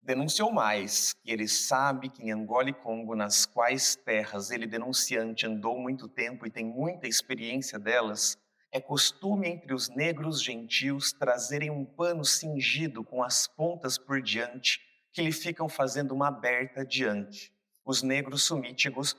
Denunciou mais que ele sabe que em Angola e Congo, nas quais terras ele, denunciante, andou muito tempo e tem muita experiência delas, é costume entre os negros gentios trazerem um pano cingido com as pontas por diante, que lhe ficam fazendo uma aberta adiante. Os negros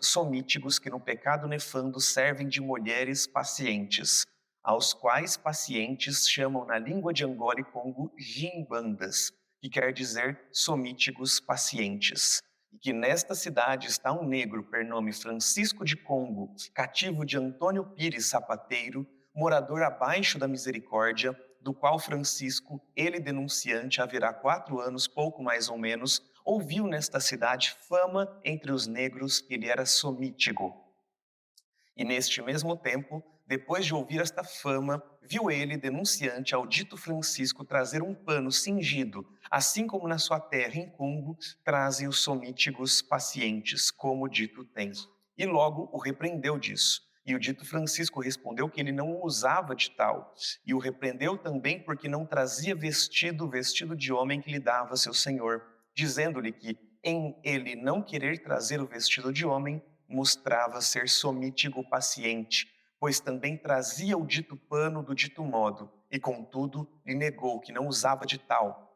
somítigos que no pecado nefando servem de mulheres pacientes, aos quais pacientes chamam na língua de Angola e Congo gimbandas, que quer dizer somítigos pacientes. E que nesta cidade está um negro, per nome Francisco de Congo, cativo de Antônio Pires Sapateiro, morador abaixo da misericórdia, do qual Francisco, ele denunciante, haverá 4 anos, pouco mais ou menos, ouviu nesta cidade fama entre os negros que ele era somítigo. E neste mesmo tempo, depois de ouvir esta fama, viu ele, denunciante, ao dito Francisco trazer um pano cingido, assim como na sua terra em Congo trazem os somítigos pacientes, como o dito tem. E logo o repreendeu disso. E o dito Francisco respondeu que ele não o usava de tal, e o repreendeu também porque não trazia vestido de homem que lhe dava seu senhor, dizendo-lhe que, em ele não querer trazer o vestido de homem, mostrava ser somítigo paciente, pois também trazia o dito pano do dito modo, e contudo lhe negou que não usava de tal.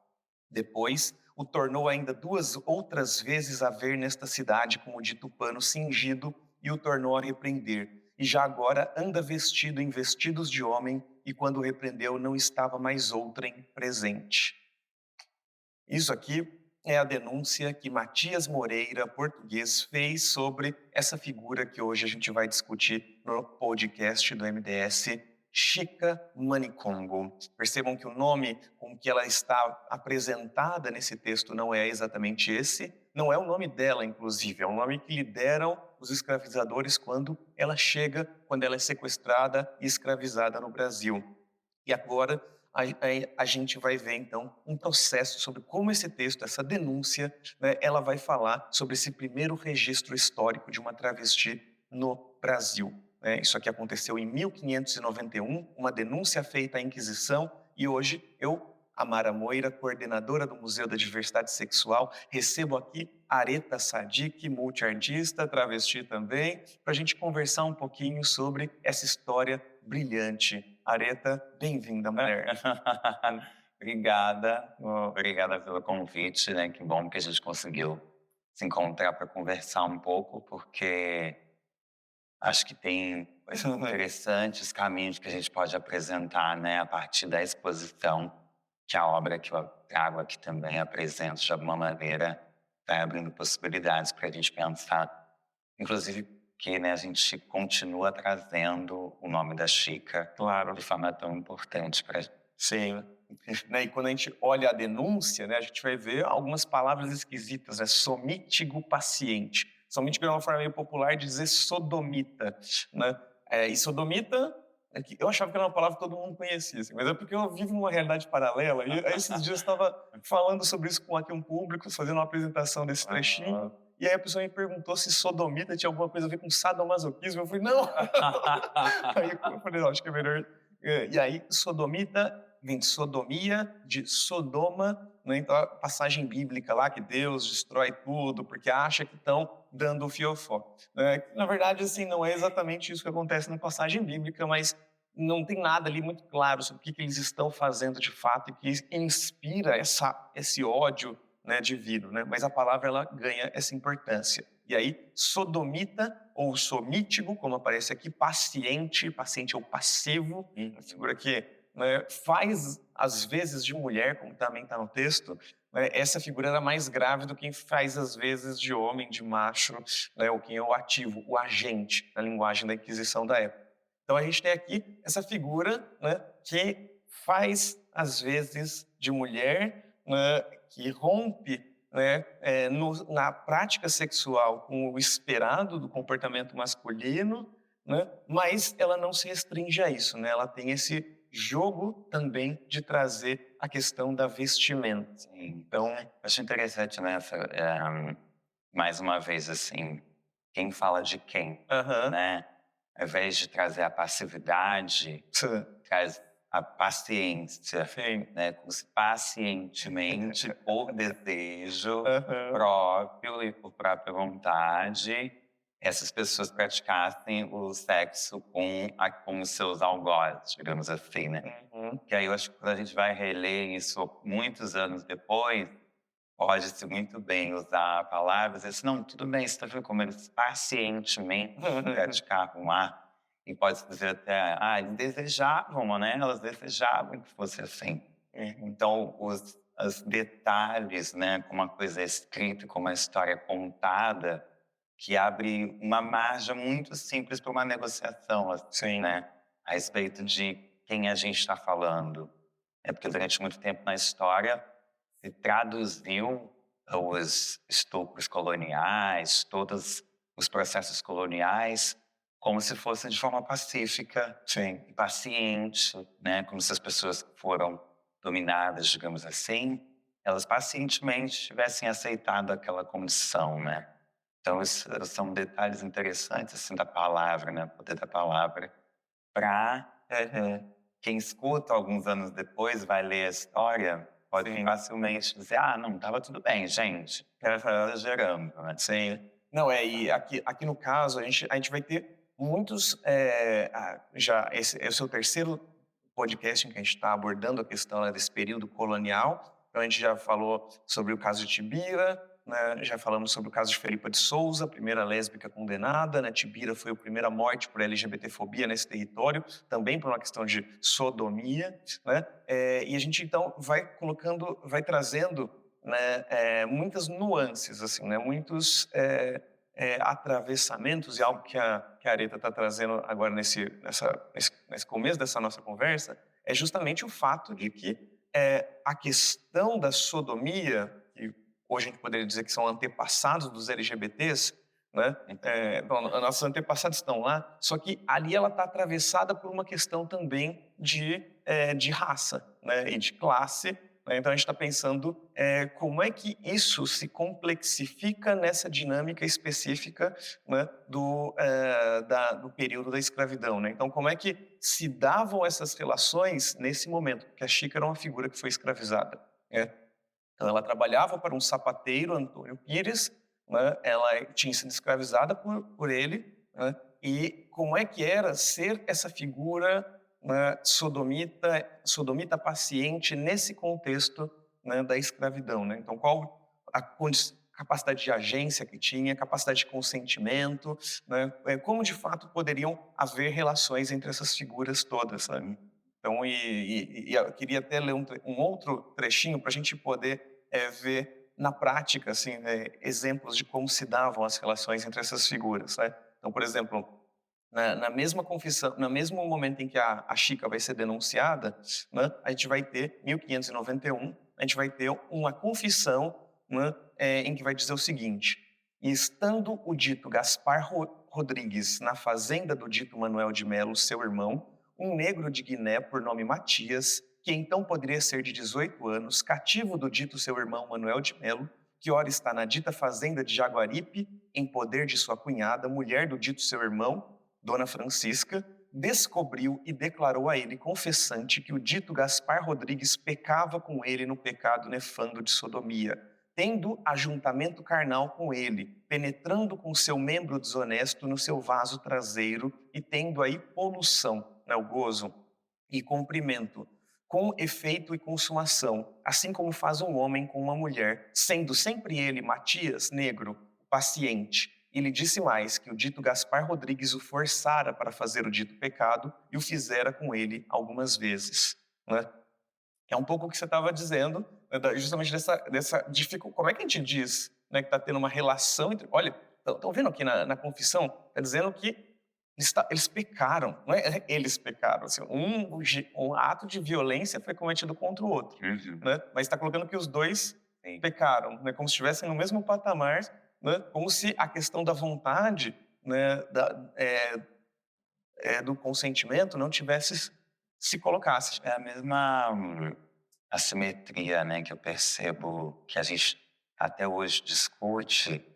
Depois o tornou ainda 2 outras vezes a ver nesta cidade com o dito pano cingido, e o tornou a repreender. E já agora anda vestido em vestidos de homem, e quando o repreendeu não estava mais outrem presente. Isso aqui é a denúncia que Matias Moreira, português, fez sobre essa figura que hoje a gente vai discutir no podcast do MDS, Chica Manicongo. Percebam que o nome com que ela está apresentada nesse texto não é exatamente esse, não é o nome dela, inclusive, é o nome que lhe deram os escravizadores quando ela chega, quando ela é sequestrada e escravizada no Brasil. E agora a gente vai ver, então, um processo sobre como esse texto, essa denúncia, né, ela vai falar sobre esse primeiro registro histórico de uma travesti no Brasil. Né? Isso aqui aconteceu em 1591, uma denúncia feita à Inquisição, e hoje eu, Amara Moira, coordenadora do Museu da Diversidade Sexual, recebo aqui Areta Sadik, multiartista, travesti também, para a gente conversar um pouquinho sobre essa história brilhante. Areta, bem-vinda, mulher. Obrigada pelo convite, né? Que bom que a gente conseguiu se encontrar para conversar um pouco, porque acho que tem interessantes caminhos que a gente pode apresentar, né? A partir da exposição, que a obra que eu trago aqui também apresenta de alguma maneira, vai abrindo possibilidades para a gente pensar, inclusive que, né, a gente continua trazendo o nome da Chica, Claro. de forma tão importante para. Sim. Né, e quando a gente olha a denúncia, né, a gente vai ver algumas palavras esquisitas, né? Somítigo paciente. Somítigo é uma forma meio popular de dizer sodomita, né? E sodomita, eu achava que era uma palavra que todo mundo conhecia, assim, mas é porque eu vivo numa realidade paralela. E aí, esses dias eu estava falando sobre isso com aqui um público, fazendo uma apresentação desse trechinho, e aí a pessoa me perguntou se sodomita tinha alguma coisa a ver com sadomasoquismo. Eu falei, não! Aí eu falei, não, acho que é melhor. E aí, sodomita vem de sodomia, de Sodoma, né? Então a passagem bíblica lá que Deus destrói tudo porque acha que estão dando o fiofó. Na verdade, assim, não é exatamente isso que acontece na passagem bíblica, mas não tem nada ali muito claro sobre o que eles estão fazendo de fato e que inspira esse ódio, né, divino. Né? Mas a palavra ela ganha essa importância. E aí, sodomita ou somítigo, como aparece aqui, paciente ou passivo, a figura que, né, faz às vezes de mulher, como também está no texto, né, essa figura era mais grave do que faz às vezes de homem, de macho, né, ou quem é o ativo, o agente, na linguagem da Inquisição da época. Então a gente tem aqui essa figura, né, que faz às vezes de mulher, né, que rompe, né, na prática sexual com o esperado do comportamento masculino, né, mas ela não se restringe a isso, né, ela tem esse jogo também de trazer a questão da vestimenta. Então, acho interessante nessa, mais uma vez, assim, quem fala de quem, Aham. né? Ao invés de trazer a passividade, Sim. traz a paciência, Sim. né, como se pacientemente, por desejo Aham. próprio e por própria vontade, essas pessoas praticassem o sexo com os seus algozes, digamos assim, né. Uhum. Que aí eu acho que quando a gente vai reler isso muitos anos depois, pode-se muito bem usar palavras assim: "Não, tudo bem, você está vendo como eles pacientemente praticavam lá", e pode-se dizer até: "Ah, eles desejavam, né, elas desejavam que fosse assim". Uhum. Então os detalhes, né, como a coisa é escrita, como a história é contada, que abre uma margem muito simples para uma negociação, assim, Sim. né, a respeito de quem a gente está falando. É porque durante muito tempo na história se traduziu os estupros coloniais, todos os processos coloniais, como se fosse de forma pacífica Sim. e paciente, né? Como se as pessoas que foram dominadas, digamos assim, elas pacientemente tivessem aceitado aquela condição, né? Então, isso são detalhes interessantes assim da palavra, né? O poder da palavra para Uhum. quem escuta alguns anos depois, vai ler a história, pode Sim. facilmente dizer: "Ah, não, estava tudo bem, gente, Aham. exagerando", né. Sim. Não, e aqui no caso, a gente vai ter muitos, já esse é o terceiro podcast em que a gente está abordando a questão, né, desse período colonial. Então a gente já falou sobre o caso de Tibira, né, já falamos sobre o caso de Felipa de Souza, a primeira lésbica condenada, né, Tibira foi a primeira morte por LGBTfobia nesse território, também por uma questão de sodomia, né, e a gente então vai trazendo, né, muitas nuances, assim, né, muitos atravessamentos, e algo que a Areta está trazendo agora nesse começo dessa nossa conversa, é justamente o fato de que a questão da sodomia, que hoje a gente poderia dizer que são antepassados dos LGBTs, né? Bom, nossos antepassados estão lá, só que ali ela está atravessada por uma questão também de raça, né? E de classe, né? Então a gente está pensando como é que isso se complexifica nessa dinâmica específica, né, do período da escravidão, né? Então como é que se davam essas relações nesse momento? Porque a Chica era uma figura que foi escravizada, né? Então ela trabalhava para um sapateiro, Antônio Pires, né? Ela tinha sido escravizada por ele, né? E como é que era ser essa figura, né, sodomita paciente nesse contexto, né, da escravidão, né? Então qual a capacidade de agência que tinha, capacidade de consentimento, né? Como de fato poderiam haver relações entre essas figuras todas, sabe? Então, e eu queria até ler um outro trechinho para a gente poder ver na prática, assim, né, exemplos de como se davam as relações entre essas figuras, né? Então, por exemplo, na mesma confissão, no mesmo momento em que a Chica vai ser denunciada, né, a gente vai ter, 1591, a gente vai ter uma confissão, né, em que vai dizer o seguinte: "E estando o dito Gaspar Rodrigues na fazenda do dito Manuel de Melo, seu irmão, um negro de Guiné por nome Matias, que então poderia ser de 18 anos, cativo do dito seu irmão Manuel de Melo, que ora está na dita fazenda de Jaguaripe, em poder de sua cunhada, mulher do dito seu irmão, Dona Francisca, descobriu e declarou a ele, confessante, que o dito Gaspar Rodrigues pecava com ele no pecado nefando de sodomia, tendo ajuntamento carnal com ele, penetrando com seu membro desonesto no seu vaso traseiro e tendo aí poluição, né, o gozo, e comprimento, com efeito e consumação, assim como faz um homem com uma mulher, sendo sempre ele, Matias, negro, paciente. E lhe disse mais, que o dito Gaspar Rodrigues o forçara para fazer o dito pecado e o fizera com ele algumas vezes. Né? É um pouco o que você estava dizendo, né, justamente dessa dificuldade. Como é que a gente diz, né, que está tendo uma relação entre. Olha, estão vendo aqui na confissão? Está dizendo que eles pecaram, não é eles pecaram. Assim, um ato de violência foi cometido contra o outro. Uhum. Né? Mas está colocando que os dois Sim. pecaram, né, como se estivessem no mesmo patamar, né, como se a questão da vontade, né, do consentimento não tivesse se colocasse. É a mesma assimetria, né, que eu percebo que a gente até hoje discute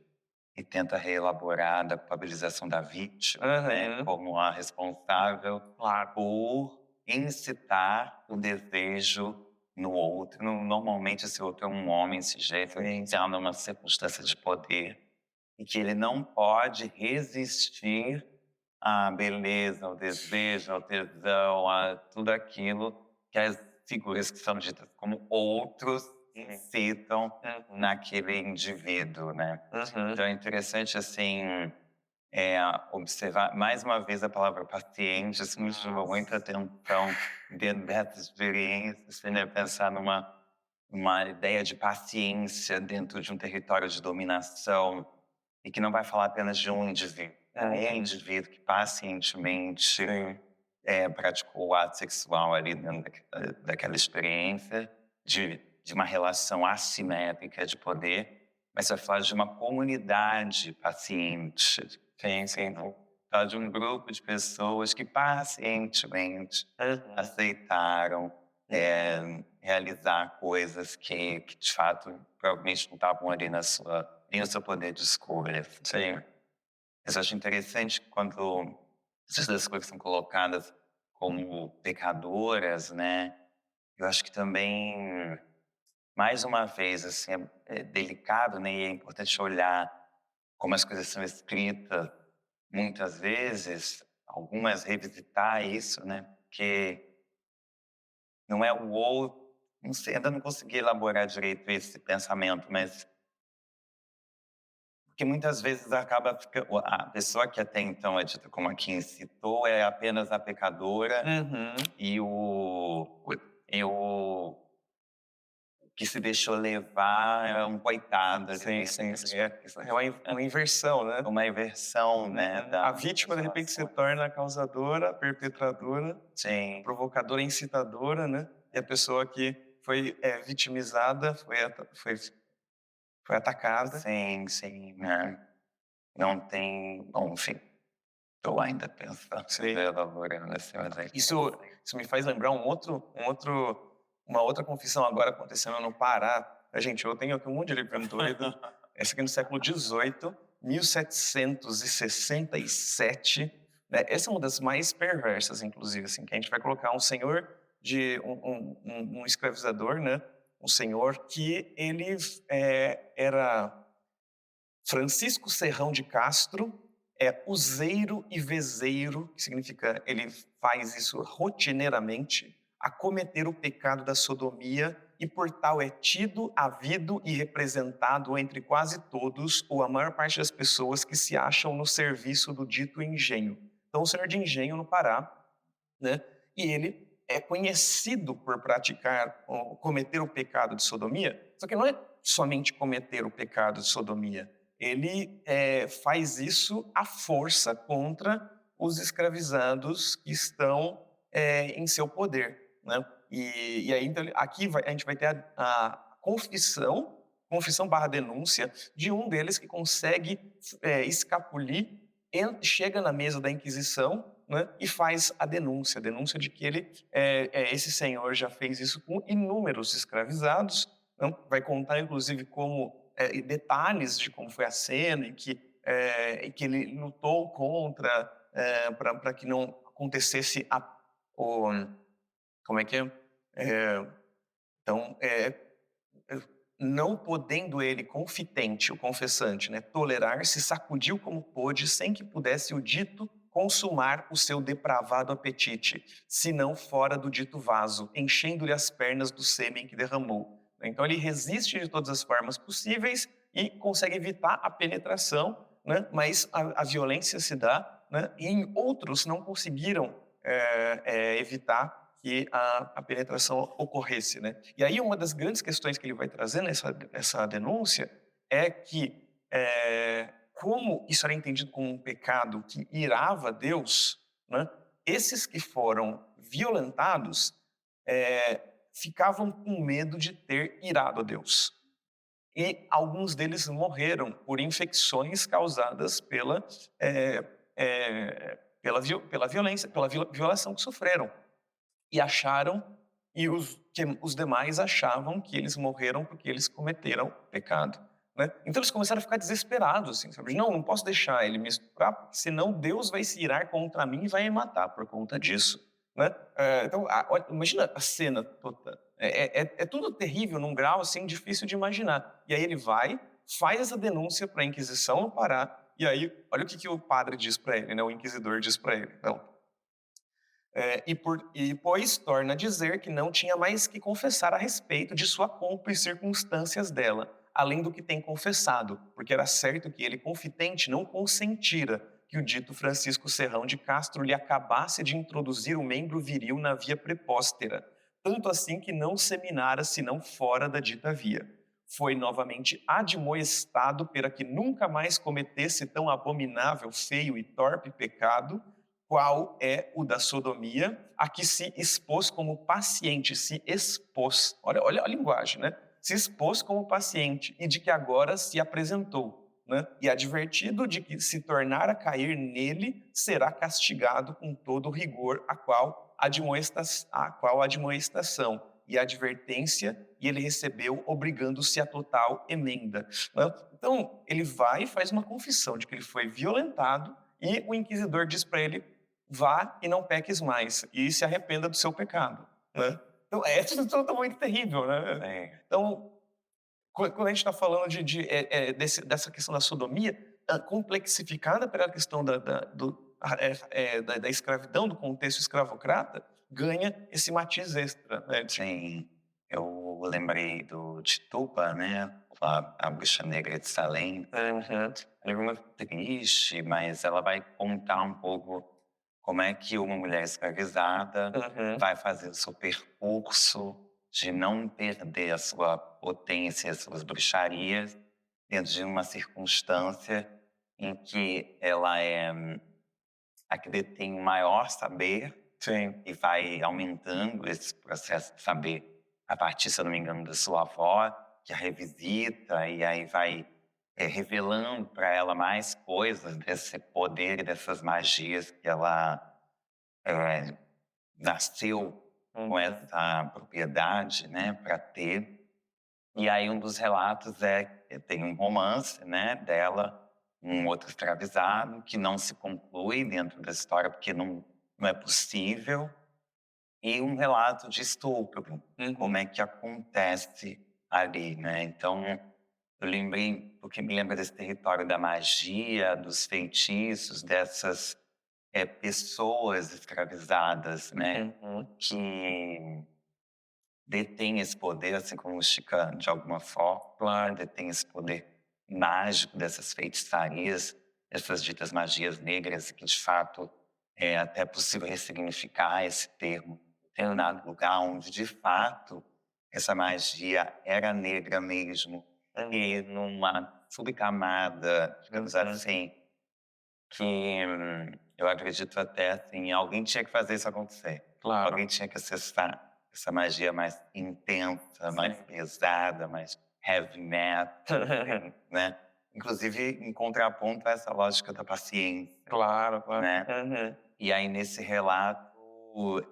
e tenta reelaborar da culpabilização da vítima, né, Aham, como a responsável claro. por incitar o desejo no outro. Normalmente esse outro é um homem, esse jeito, que está numa circunstância de poder e que ele não pode resistir à beleza, ao desejo, ao tesão, a tudo aquilo que as figuras que são ditas como outros incitam naquele indivíduo, né? Então é interessante, assim, observar, mais uma vez, a palavra paciente, isso me chamou muita atenção dentro dessa experiência, assim, né? Pensar numa ideia de paciência dentro de um território de dominação e que não vai falar apenas de um indivíduo. É um indivíduo que pacientemente praticou o ato sexual ali dentro daquela experiência de uma relação assimétrica de poder, mas vai falar de uma comunidade paciente. Sim. Fala de um grupo de pessoas que pacientemente aceitaram realizar coisas que de fato provavelmente não estavam ali nem no seu poder de escolha. Sim. Mas eu acho interessante quando essas duas coisas são colocadas como pecadoras, né? Eu acho que também, mais uma vez, assim, é delicado, né? E é importante olhar como as coisas são escritas muitas vezes, algumas revisitar isso, né? Porque não é o outro, não sei, ainda não consegui elaborar direito esse pensamento, mas porque muitas vezes acaba ficando, a pessoa que até então é dita como a que incitou é apenas a pecadora e o que se deixou levar é um coitado. Sim. É uma inversão, né? Uma inversão, né? A vítima, de repente, se torna a causadora, a perpetradora, Sim. provocadora, incitadora, né? E a pessoa que foi vitimizada, foi atacada. Sim, né? Não tem... Bom, enfim, estou ainda pensando, elaborando assim, mas Isso me faz lembrar uma outra confissão agora acontecendo no Pará. Gente, eu tenho aqui um monte de livro doido. Essa aqui no século XVIII, 1767. Né? Essa é uma das mais perversas, inclusive, assim, que a gente vai colocar um senhor um escravizador, né? Um senhor que ele era Francisco Serrão de Castro, useiro e vezeiro, que significa ele faz isso rotineiramente, a cometer o pecado da sodomia e por tal é tido, havido e representado entre quase todos ou a maior parte das pessoas que se acham no serviço do dito engenho. Então, o senhor de engenho no Pará, né? E ele é conhecido por praticar, cometer o pecado de sodomia, só que não é somente cometer o pecado de sodomia, ele faz isso à força contra os escravizados que estão em seu poder, né? E aí, então, aqui a gente vai ter a confissão barra denúncia de um deles que consegue escapulir, chega na mesa da Inquisição, né, e faz a denúncia de que esse senhor já fez isso com inúmeros escravizados, né? Vai contar, inclusive, detalhes de como foi a cena em que ele lutou contra para que não acontecesse como é que é? Então, não podendo ele, confitente, o confessante, né, tolerar, se sacudiu como pôde, sem que pudesse o dito consumar o seu depravado apetite, senão fora do dito vaso, enchendo-lhe as pernas do sêmen que derramou. Então ele resiste de todas as formas possíveis e consegue evitar a penetração, né, mas a violência se dá, né, e em outros não conseguiram evitar que a penetração ocorresse, né? E aí uma das grandes questões que ele vai trazer nessa denúncia é que como isso era entendido como um pecado que irava Deus, né? Esses que foram violentados ficavam com medo de ter irado a Deus. E alguns deles morreram por infecções causadas pela violência, pela violação que sofreram. E os demais achavam que eles morreram porque eles cometeram pecado, né? Então eles começaram a ficar desesperados, assim, sabe? Não posso deixar ele me estuprar, senão Deus vai se irar contra mim e vai me matar por conta disso, né? Então, olha, imagina a cena toda. É tudo terrível num grau assim difícil de imaginar. E aí ele vai, faz essa denúncia para a Inquisição no Pará, e aí olha o que, que o padre diz para ele, né? O inquisidor diz para ele. Então, e pois torna a dizer que não tinha mais que confessar a respeito de sua culpa e circunstâncias dela, além do que tem confessado, porque era certo que ele, confitente, não consentira que o dito Francisco Serrão de Castro lhe acabasse de introduzir o membro viril na via prepóstera, tanto assim que não seminara senão fora da dita via. Foi novamente admoestado para que nunca mais cometesse tão abominável, feio e torpe pecado, qual é o da sodomia, a que se expôs como paciente, se expôs, olha a linguagem, né? Se expôs como paciente e de que agora se apresentou, né? E advertido de que se tornar a cair nele, será castigado com todo o rigor a qual admoestação e advertência, e ele recebeu, obrigando-se a total emenda, né? Então, ele vai e faz uma confissão de que ele foi violentado, e o inquisidor diz para ele: vá e não peques mais, e se arrependa do seu pecado, né? Então, é tudo muito terrível, né? É. Então, quando a gente está falando dessa questão da sodomia, complexificada pela questão da escravidão, do contexto escravocrata, ganha esse matiz extra, né? Sim, eu lembrei do Tituba, né? A Bruxa Negra de Salem. Uhum, É muito triste, mas ela vai contar um pouco como é que uma mulher escravizada uhum, vai fazer o seu percurso de não perder a sua potência, as suas bruxarias, dentro de uma circunstância em que ela é a que detém o maior saber sim. e vai aumentando esse processo de saber a partir, se eu não me engano, da sua avó, que a revisita e aí vai revelando para ela mais coisas desse poder e dessas magias que ela eh, nasceu com Uhum, essa propriedade, né, para ter. E aí um dos relatos é que tem um romance, né, dela, um outro escravizado, que não se conclui dentro da história porque não é possível, e um relato de estupro, como uhum. é que acontece ali, né. Então, eu lembrei porque me lembra desse território da magia, dos feitiços, dessas, pessoas escravizadas, né, Uhum. que detêm esse poder, assim como o Chica, de alguma forma, detém esse poder mágico dessas feitiçarias, essas ditas magias negras, que de fato é até possível ressignificar esse termo em determinado lugar onde de fato essa magia era negra mesmo, e numa subcamada, digamos Uhum. assim, que eu acredito até assim, alguém tinha que fazer isso acontecer. Claro. Alguém tinha que acessar essa magia mais intensa, mais Sim. pesada, mais heavy metal, né? Inclusive em contraponto a essa lógica da paciência, Claro, claro. né? Uhum. E aí nesse relato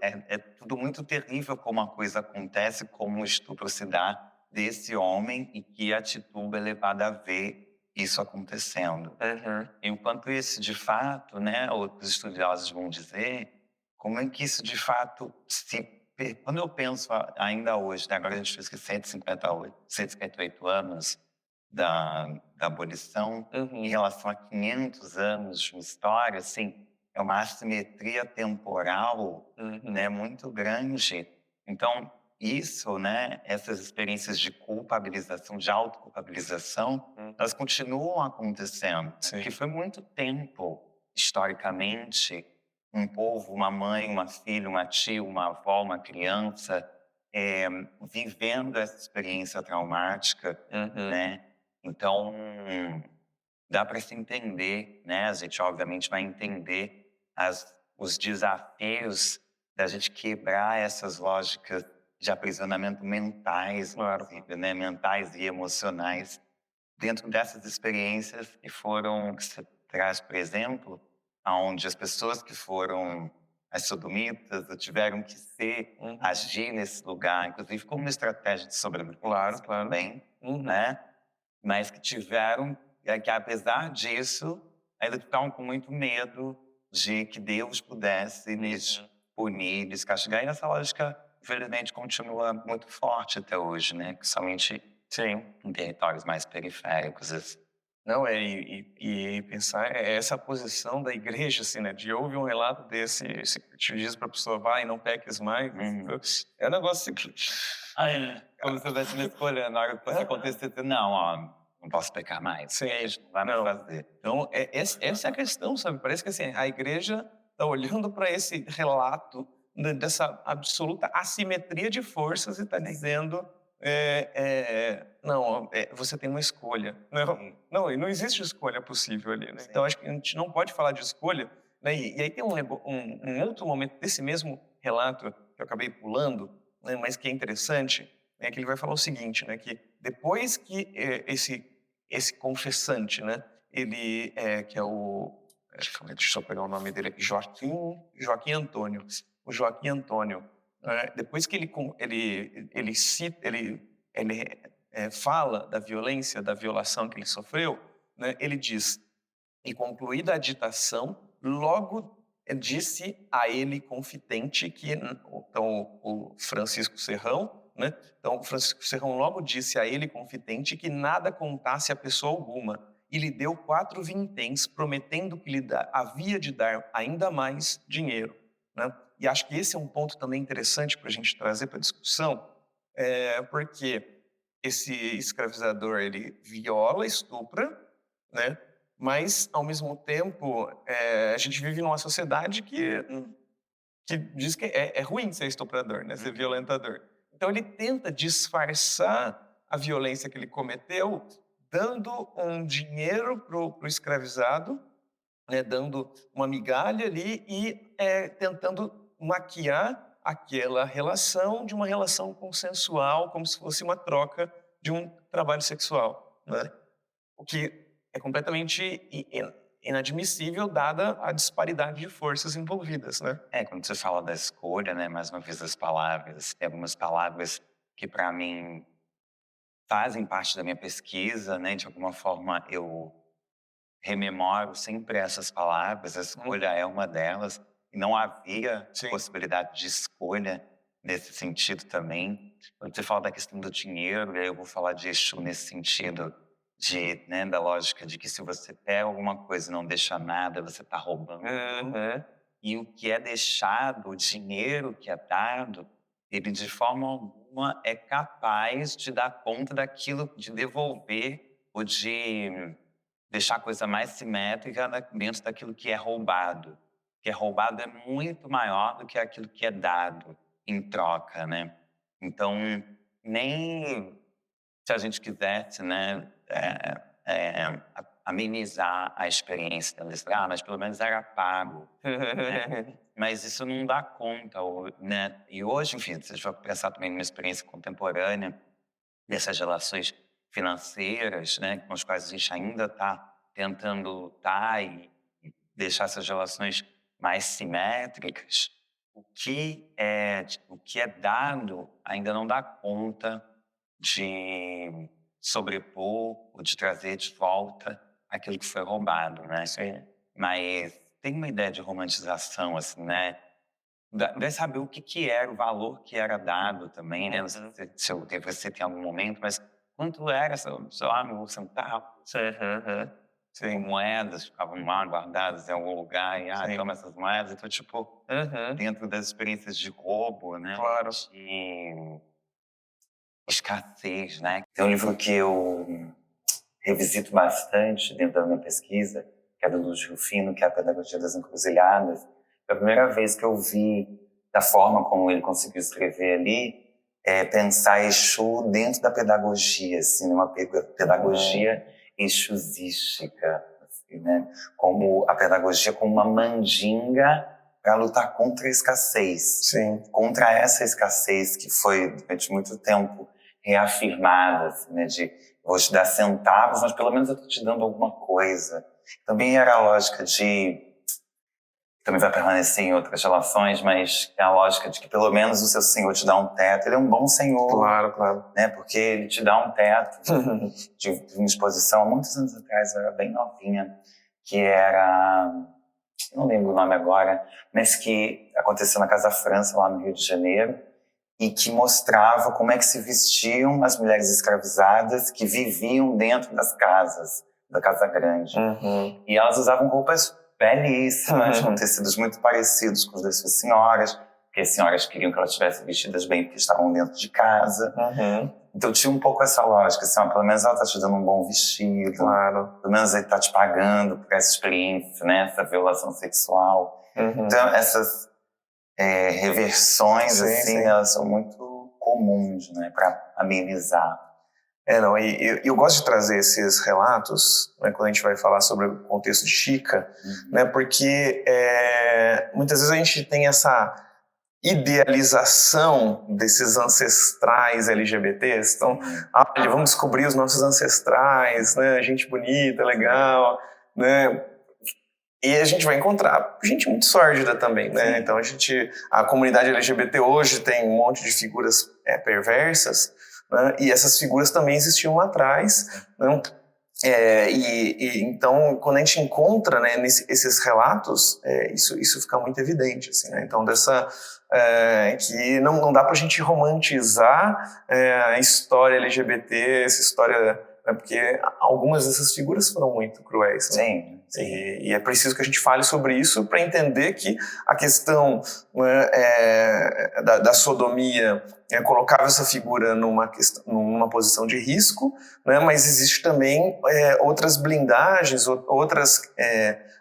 é tudo muito terrível como a coisa acontece, como o estupro se dá desse homem e que a Tituba é levada a ver isso acontecendo. Uhum. Enquanto isso, de fato, né, outros estudiosos vão dizer como é que isso, de fato, quando eu penso ainda hoje, né, agora a gente fez que 158 anos da abolição, em Uhum. relação a 500 anos de história, assim, é uma assimetria temporal, Uhum. né, muito grande. Então, isso, né, essas experiências de culpabilização, de autoculpabilização, Uhum. elas continuam acontecendo, Sim. porque foi muito tempo, historicamente, um povo, uma mãe, uma filha, uma tia, uma avó, uma criança, eh, vivendo essa experiência traumática, Uhum. né. Então, dá para se entender, né, a gente obviamente vai entender os desafios da gente quebrar essas lógicas de aprisionamento mentais, Claro. inclusive, né, mentais e emocionais, dentro dessas experiências que você traz, por exemplo, aonde as pessoas que foram as sodomitas tiveram que Uhum. agir nesse lugar, inclusive como uma estratégia de Claro, sobrevivência claro. também, Uhum. né, mas que tiveram que apesar disso, ainda ficavam com muito medo de que Deus pudesse lhes Uhum. punir, descastigar. E essa lógica, infelizmente, continua muito forte até hoje, né? Principalmente Sim. em territórios mais periféricos. Não, e pensar essa posição da igreja, assim, né? De ouvir um relato desse, te diz para a pessoa, vai, não peques mais. É um negócio assim, Como se eu estivesse me escolhendo. Na hora que fosse acontecer, não, ó, não posso pecar mais. sim, Não vai mais não. fazer. Então, essa é a questão, sabe? Parece que assim, a igreja está olhando para esse relato dessa absoluta assimetria de forças e está dizendo, não, você tem uma escolha. Não, e não existe escolha possível ali. Né? Então, acho que a gente não pode falar de escolha. Né? E aí tem um outro momento desse mesmo relato que eu acabei pulando, né? Mas que é interessante, né? Que ele vai falar o seguinte, né? Que depois que esse confessante, né? Ele que é o deixa eu pegar o nome dele aqui, Joaquim Antônio. O Joaquim Antônio, depois que ele cita, fala da violência, da violação que ele sofreu, né? Ele diz: e concluída a ditação, logo disse a ele confidente que então o Francisco Serrão, né? Então o Francisco Serrão logo disse a ele confidente que nada contasse a pessoa alguma e lhe deu 4 vinténs, prometendo que havia de dar ainda mais dinheiro, né? E acho que esse é um ponto também interessante para a gente trazer para a discussão, porque esse escravizador ele viola, estupra, né? Mas, ao mesmo tempo, a gente vive numa sociedade que diz que é ruim ser estuprador, né? Ser violentador. Então, ele tenta disfarçar a violência que ele cometeu dando um dinheiro para o escravizado, né? Dando uma migalha ali e tentando maquiar aquela relação de uma relação consensual, como se fosse uma troca de um trabalho sexual, né? O que é completamente inadmissível, dada a disparidade de forças envolvidas, né? Quando você fala da escolha, né, mais uma vez as palavras, tem algumas palavras que para mim fazem parte da minha pesquisa, né, de alguma forma eu rememoro sempre essas palavras, a escolha é uma delas, e não havia possibilidade de escolha nesse sentido também. Quando você fala da questão do dinheiro, eu vou falar de Exu nesse sentido, né, da lógica de que se você pega alguma coisa e não deixa nada, você está roubando. E o que é deixado, o dinheiro que é dado, ele de forma alguma é capaz de dar conta daquilo, de devolver ou de deixar a coisa mais simétrica dentro daquilo que é roubado. O que é roubado é muito maior do que aquilo que é dado em troca, né? Então, nem se a gente quisesse, né, amenizar a experiência deles, mas pelo menos era pago. Né? Mas isso não dá conta, né? E hoje, enfim, se a gente for pensar também numa experiência contemporânea dessas relações financeiras, né, com as quais a gente ainda está tentando lutar e deixar essas relações mais simétricas, o que é dado ainda não dá conta de sobrepor ou de trazer de volta aquilo que foi roubado, né? Mas tem uma ideia de romantização, assim, né? Vai saber o que era, o valor que era dado também, né? Não sei se você tem algum momento, mas quanto era, sei lá, no centavo? Sim, moedas ficavam lá guardadas em algum lugar, e toma essas moedas. Então, tipo, dentro das experiências de roubo, né? Claro. De escassez, né? Tem um livro que eu revisito bastante dentro da minha pesquisa, que é do Luz Rufino, que é a Pedagogia das Encruzilhadas. Foi a primeira vez que eu vi, da forma como ele conseguiu escrever ali, pensar Exu dentro da pedagogia, assim, uma pedagogia exusística, assim, né? Como a pedagogia como uma mandinga para lutar contra a escassez. Sim. Contra essa escassez que foi, durante muito tempo, reafirmada, assim, né? De vou te dar centavos, mas pelo menos eu estou te dando alguma coisa. Também era a lógica de... Também vai permanecer em outras relações, mas é a lógica de que pelo menos o seu senhor te dá um teto. Ele é um bom senhor. Claro. Né? Porque ele te dá um teto. De uma exposição, há muitos anos atrás, eu era bem novinha, que era não lembro o nome agora, mas que aconteceu na Casa França, lá no Rio de Janeiro, e que mostrava como é que se vestiam as mulheres escravizadas que viviam dentro das casas, da Casa Grande. Uhum. E elas usavam roupas belíssimas, com tecidos muito parecidos com os das suas senhoras, porque as senhoras queriam que elas estivessem vestidas bem porque estavam dentro de casa. Uhum. Então tinha um pouco essa lógica, assim, ó, pelo menos ela está te dando um bom vestido, Claro. pelo menos ele está te pagando por essa experiência, né, essa violação sexual. Uhum. Então essas reversões, Sim, assim, sim. elas são muito comuns, né, para amenizar. Não, e eu gosto de trazer esses relatos, né, quando a gente vai falar sobre o contexto de Chica, né, porque muitas vezes a gente tem essa idealização desses ancestrais LGBTs. Então, olha, vamos descobrir os nossos ancestrais, né, gente bonita, legal, né, e a gente vai encontrar gente muito sórdida também, né? Sim. Então a comunidade LGBT hoje tem um monte de figuras perversas, né? E essas figuras também existiam lá atrás, né? Então, quando a gente encontra, né, esses relatos, isso fica muito evidente, assim, né? Então, que não dá para a gente romantizar a história LGBT, essa história, né, porque algumas dessas figuras foram muito cruéis, né? Sim. Sim. E é preciso que a gente fale sobre isso para entender que a questão, né, da sodomia colocava essa figura numa posição de risco, né, mas existe também outras blindagens,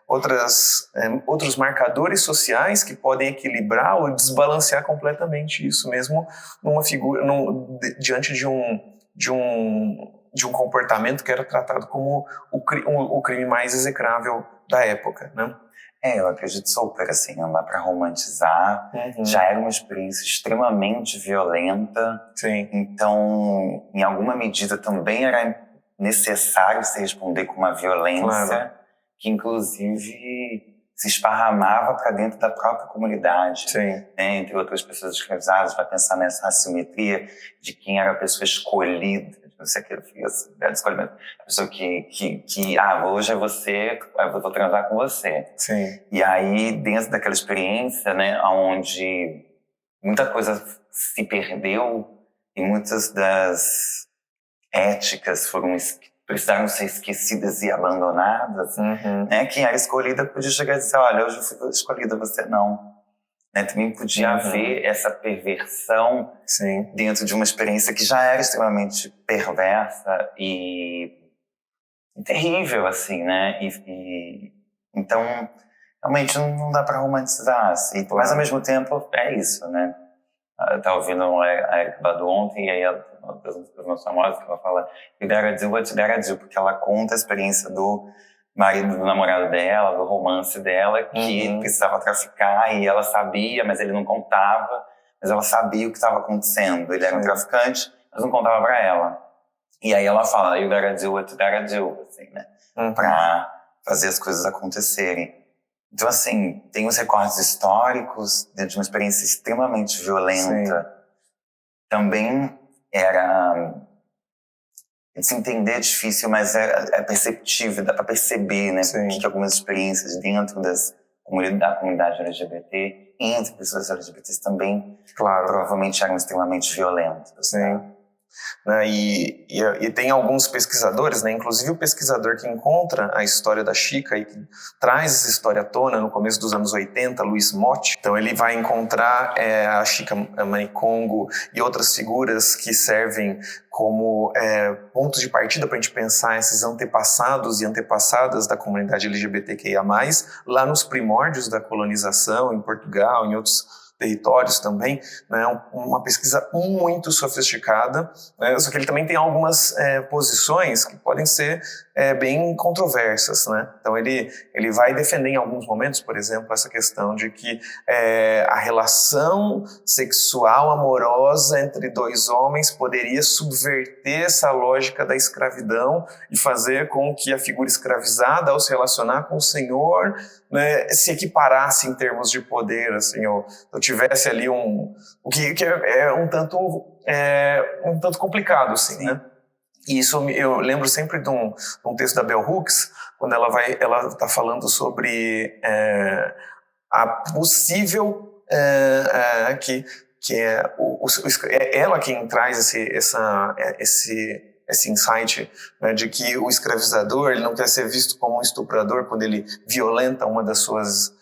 outros marcadores sociais que podem equilibrar ou desbalancear completamente isso, mesmo numa figura, diante de um comportamento que era tratado como o crime mais execrável da época, né? Eu acredito super, assim, não dá para romantizar. Uhum. Já era uma experiência extremamente violenta. Sim. Então, em alguma medida, também era necessário se responder com uma violência, Claro, que inclusive se esparramava para dentro da própria comunidade, sim, né? Entre outras pessoas escravizadas, vai pensar nessa assimetria de quem era a pessoa escolhida, não sei o que eu fiz, escolhimento. A pessoa que hoje é você, eu vou transar com você. sim. E aí, dentro daquela experiência, né, onde muita coisa se perdeu e muitas das éticas precisaram ser esquecidas e abandonadas, Uhum. né, quem era escolhida podia chegar e dizer, olha, hoje eu fui escolhida, você não. Né, também podia haver essa perversão, sim, dentro de uma experiência que já era extremamente perversa e terrível, assim, né? Então, realmente não dá para romantizar, assim. Claro. Mas, ao mesmo tempo, é isso, né? Eu tava ouvindo a Erykah Badu ontem, e aí uma das músicas mais famosas, que ela fala "You gotta do what you gotta do", porque ela conta a experiência do marido, do namorado dela, do romance dela, que precisava traficar, e ela sabia, mas ele não contava, mas ela sabia o que estava acontecendo. Ele era um traficante, mas não contava para ela. E aí ela fala, you gotta do what you gotta do, assim, né? Pra fazer as coisas acontecerem. Então, assim, tem os recortes históricos dentro de uma experiência extremamente violenta. Sim. Também era... De se entender é difícil, mas é perceptível, dá para perceber, né? Que algumas experiências dentro da comunidade LGBT, entre pessoas LGBTs também, provavelmente eram extremamente violentas. Sim. Tá? Né? E tem alguns pesquisadores, né? Inclusive o pesquisador que encontra a história da Chica e que traz essa história à tona no começo dos anos 80, Luiz Motti. Então ele vai encontrar a Chica Manicongo e outras figuras que servem como pontos de partida para a gente pensar esses antepassados e antepassadas da comunidade LGBTQIA+, lá nos primórdios da colonização, em Portugal, em outros territórios também, né, uma pesquisa muito sofisticada, né, só que ele também tem algumas posições que podem ser bem controversas, né? Então ele vai defender em alguns momentos, por exemplo, essa questão de que a relação sexual amorosa entre dois homens poderia subverter essa lógica da escravidão e fazer com que a figura escravizada, ao se relacionar com o senhor, né, se equiparasse em termos de poder, assim, ou tivesse ali o que é um tanto complicado, assim, né? E isso eu lembro sempre de um texto da Bell Hooks, quando ela está falando sobre a possível que é ela quem traz esse insight, né, de que o escravizador ele não quer ser visto como um estuprador quando ele violenta uma das suas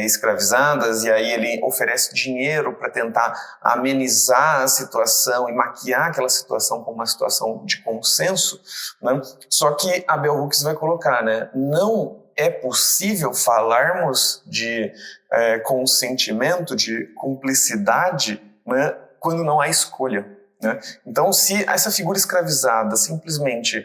escravizadas, e aí ele oferece dinheiro para tentar amenizar a situação e maquiar aquela situação como uma situação de consenso, né? Só que a Bell Hooks vai colocar, né, não é possível falarmos de consentimento, de cumplicidade, né, quando não há escolha. Né? Então, se essa figura escravizada simplesmente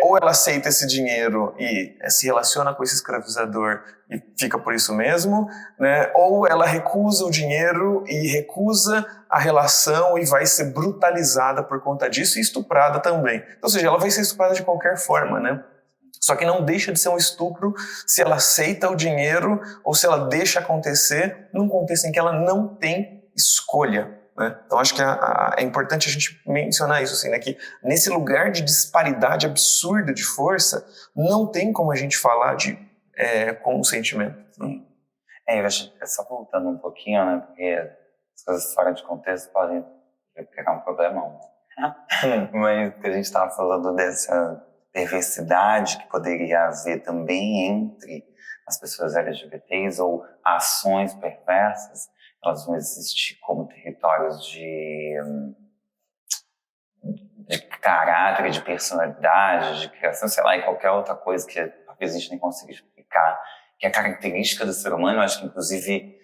ou ela aceita esse dinheiro e se relaciona com esse escravizador e fica por isso mesmo, né? Ou ela recusa o dinheiro e recusa a relação e vai ser brutalizada por conta disso e estuprada também. Ou seja, ela vai ser estuprada de qualquer forma, né? Só que não deixa de ser um estupro se ela aceita o dinheiro ou se ela deixa acontecer num contexto em que ela não tem escolha. Né? Então acho que é importante a gente mencionar isso, assim, né? Que nesse lugar de disparidade absurda de força, não tem como a gente falar de consentimento. Eu acho que só voltando um pouquinho, né? Porque as coisas fora de contexto podem pegar um problemão. Mas a gente estava falando dessa perversidade que poderia haver também entre as pessoas LGBTs, ou ações perversas, elas vão existir como territórios de caráter, de personalidade, de criação, sei lá, e qualquer outra coisa que talvez a gente nem consiga explicar, que é característica do ser humano. Eu acho que, inclusive,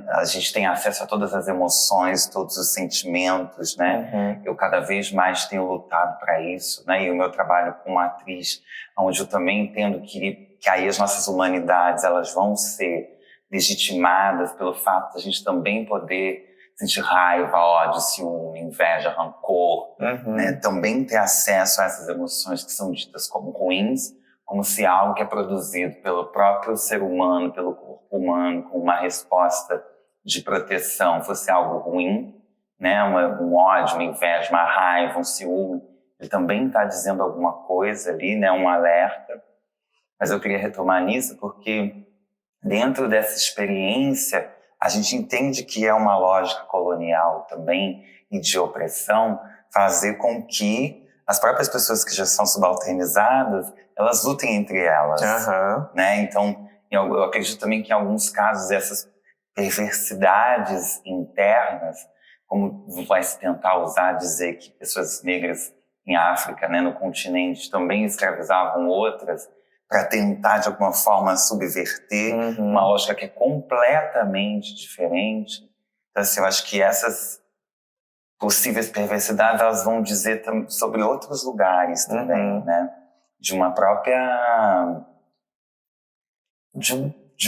a gente tem acesso a todas as emoções, todos os sentimentos, né? Eu cada vez mais tenho lutado para isso, né? E o meu trabalho como atriz, onde eu também entendo que aí as nossas humanidades, elas vão ser legitimadas pelo fato de a gente também poder sentir raiva, ódio, ciúme, inveja, rancor, né? Também ter acesso a essas emoções que são ditas como ruins, como se algo que é produzido pelo próprio ser humano, pelo corpo humano, com uma resposta de proteção, fosse algo ruim, né? Um ódio, uma inveja, uma raiva, um ciúme. Ele também está dizendo alguma coisa ali, né? Um alerta. Mas eu queria retomar nisso porque dentro dessa experiência a gente entende que é uma lógica colonial também e de opressão fazer com que as próprias pessoas que já são subalternizadas, elas lutem entre elas, né? Então, eu acredito também que em alguns casos essas perversidades internas, como vai se tentar usar, dizer que pessoas negras em África, né, no continente, também escravizavam outras, para tentar, de alguma forma, subverter uma lógica que é completamente diferente. Então, assim, eu acho que essas possíveis perversidades, elas vão dizer sobre outros lugares também, né? De uma própria... De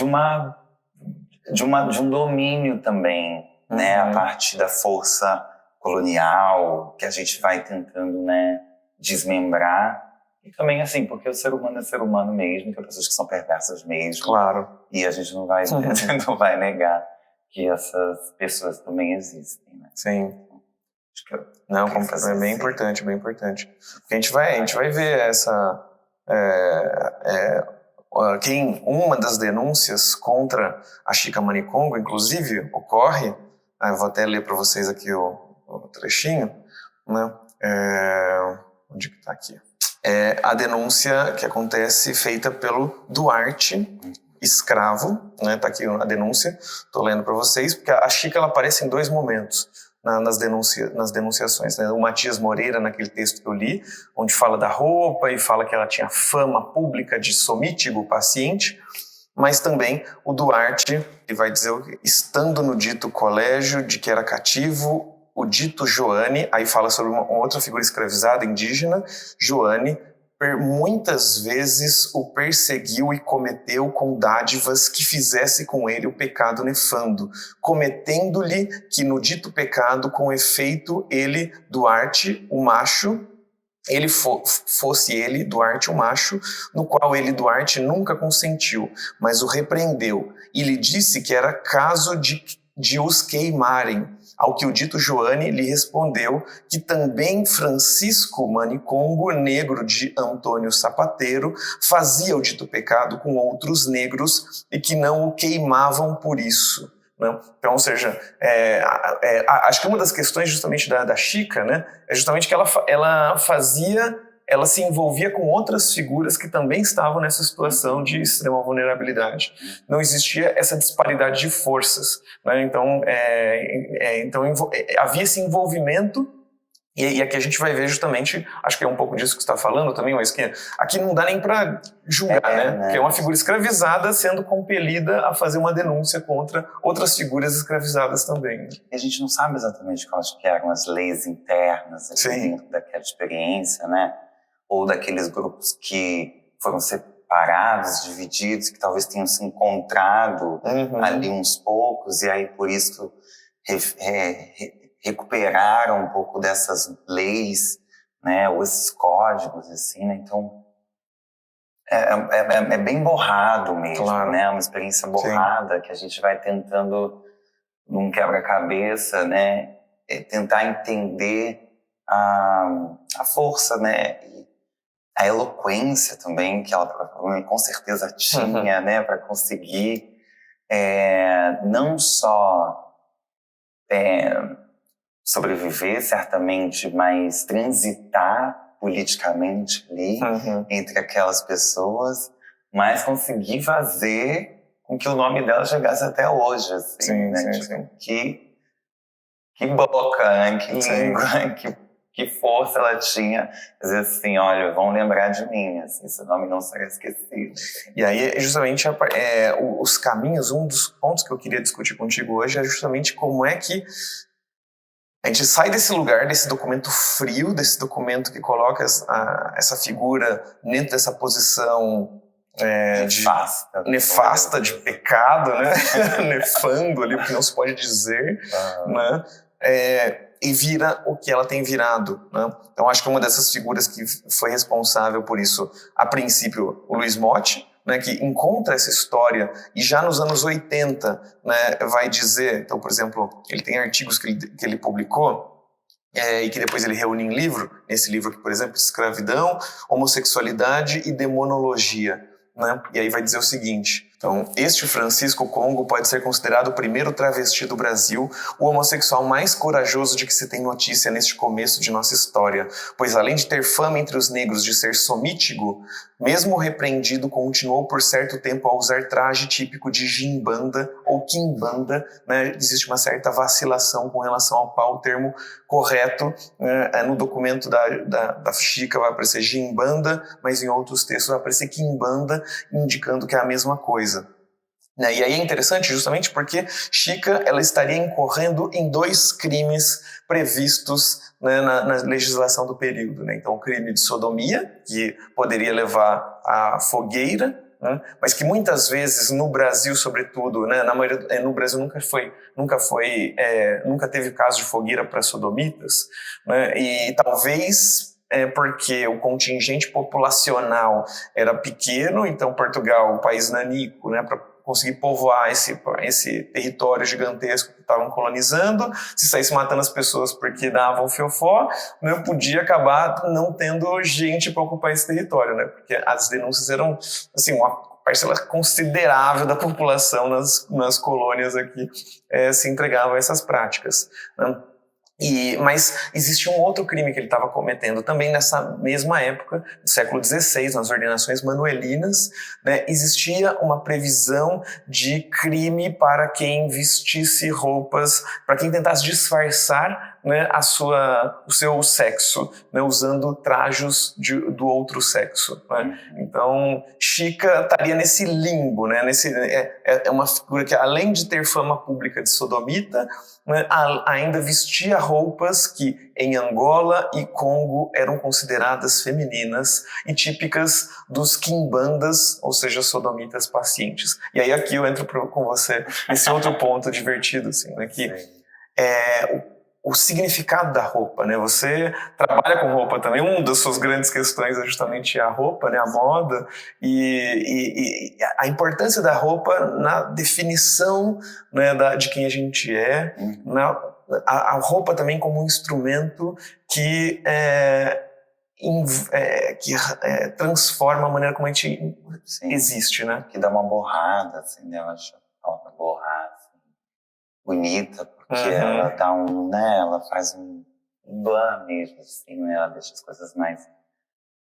um domínio também, né? A partir da força colonial que a gente vai tentando, né, desmembrar. E também, assim, porque o ser humano é ser humano mesmo, tem pessoas que são perversas mesmo. Claro. E a gente não vai, não vai negar que essas pessoas também existem, né? Sim. Não, é bem importante, bem importante. Porque a gente vai ver essa... uma das denúncias contra a Chica Manicongo, inclusive, ocorre... eu vou até ler para vocês aqui o trechinho, né? Onde que está aqui? É a denúncia que acontece feita pelo Duarte, escravo, né? Tá aqui a denúncia, tô lendo para vocês, porque a Chica ela aparece em 2 momentos nas denunciações, né? O Matias Moreira, naquele texto que eu li, onde fala da roupa e fala que ela tinha fama pública de somítigo paciente, mas também o Duarte, ele vai dizer, estando no dito colégio de que era cativo, o dito Joane, aí fala sobre uma outra figura escravizada indígena, Joane, muitas vezes o perseguiu e cometeu com dádivas que fizesse com ele o pecado nefando, cometendo-lhe que no dito pecado, com efeito, ele, Duarte, o macho, ele fosse ele, Duarte, o macho, no qual ele, Duarte, nunca consentiu, mas o repreendeu e lhe disse que era caso de de os queimarem. Ao que o dito Joane lhe respondeu que também Francisco Manicongo, negro de Antônio Sapateiro, fazia o dito pecado com outros negros e que não o queimavam por isso. Né? Então, ou seja, acho que uma das questões justamente da Chica, né, é justamente que ela se envolvia com outras figuras que também estavam nessa situação de extrema vulnerabilidade. Não existia essa disparidade de forças, né? Então, havia esse envolvimento, e aqui a gente vai ver justamente, acho que é um pouco disso que você está falando também, mas que aqui não dá nem para julgar, né? Porque é uma figura escravizada sendo compelida a fazer uma denúncia contra outras figuras escravizadas também. E a gente não sabe exatamente quais que eram as leis internas dentro daquela experiência, né? Ou daqueles grupos que foram separados, divididos, que talvez tenham se encontrado ali uns poucos, e aí por isso recuperaram um pouco dessas leis, né, ou esses códigos, assim, né? Então, é bem borrado mesmo, né? Uma experiência borrada que a gente vai tentando, num quebra-cabeça, né, tentar entender a força, né, a eloquência também, que ela com certeza tinha, né, para conseguir não só sobreviver, certamente, mas transitar politicamente ali entre aquelas pessoas, mas conseguir fazer com que o nome dela chegasse até hoje, assim, né? Que boca, né? Que língua, que força ela tinha, dizer assim, olha, vão lembrar de mim, assim, esse nome não será esquecido. E aí, justamente, os caminhos, um dos pontos que eu queria discutir contigo hoje é justamente como é que a gente sai desse lugar, desse documento frio, desse documento que coloca essa figura dentro dessa posição nefasta de pecado, né? Nefando ali, o que não se pode dizer, né? E vira o que ela tem virado, né? Então acho que uma dessas figuras que foi responsável por isso, a princípio, o Luiz Motti, né, que encontra essa história e já nos anos 80, né, vai dizer, então, por exemplo, ele tem artigos que ele publicou e que depois ele reúne em livro, nesse livro aqui, por exemplo, Escravidão, Homossexualidade e Demonologia, né? E aí vai dizer o seguinte: então, este Francisco Congo pode ser considerado o primeiro travesti do Brasil, o homossexual mais corajoso de que se tem notícia neste começo de nossa história, pois além de ter fama entre os negros de ser somítigo, mesmo repreendido, continuou por certo tempo a usar traje típico de gimbanda ou quimbanda, né? Existe uma certa vacilação com relação ao qual o termo correto, no documento da Chica vai aparecer gimbanda, mas em outros textos vai aparecer quimbanda, indicando que é a mesma coisa. E aí é interessante justamente porque Chica ela estaria incorrendo em 2 crimes previstos, né, na legislação do período, né? Então o crime de sodomia, que poderia levar à fogueira, né? Mas que muitas vezes no Brasil, sobretudo, né, no Brasil nunca teve caso de fogueira para sodomitas, né? E talvez porque o contingente populacional era pequeno, então Portugal, um país nanico, né, para conseguir povoar esse território gigantesco que estavam colonizando, se saísse matando as pessoas porque davam fiofó, né, podia acabar não tendo gente para ocupar esse território, né, porque as denúncias eram assim, uma parcela considerável da população nas colônias aqui se entregava a essas práticas, né? Mas existe um outro crime que ele estava cometendo também nessa mesma época, no século XVI, nas ordenações manuelinas, né, existia uma previsão de crime para quem vestisse roupas, para quem tentasse disfarçar, né, o seu sexo, né, usando trajos do outro sexo, né? Então Chica estaria nesse limbo, né, é uma figura que, além de ter fama pública de sodomita, né, ainda vestia roupas que em Angola e Congo eram consideradas femininas e típicas dos quimbandas, ou seja, sodomitas pacientes. E aí aqui eu entro com você nesse outro ponto divertido, assim, né, que o significado da roupa, né? Você trabalha com roupa também, uma das suas grandes questões é justamente a roupa, né? A moda e a importância da roupa na definição, né, de quem a gente é, a roupa também como um instrumento que transforma a maneira como a gente existe, né? Que dá uma borrada, assim, né? Eu acho a palavra borrada assim, bonita, porque ela dá né? Ela faz um blur mesmo, assim, né? Ela deixa as coisas mais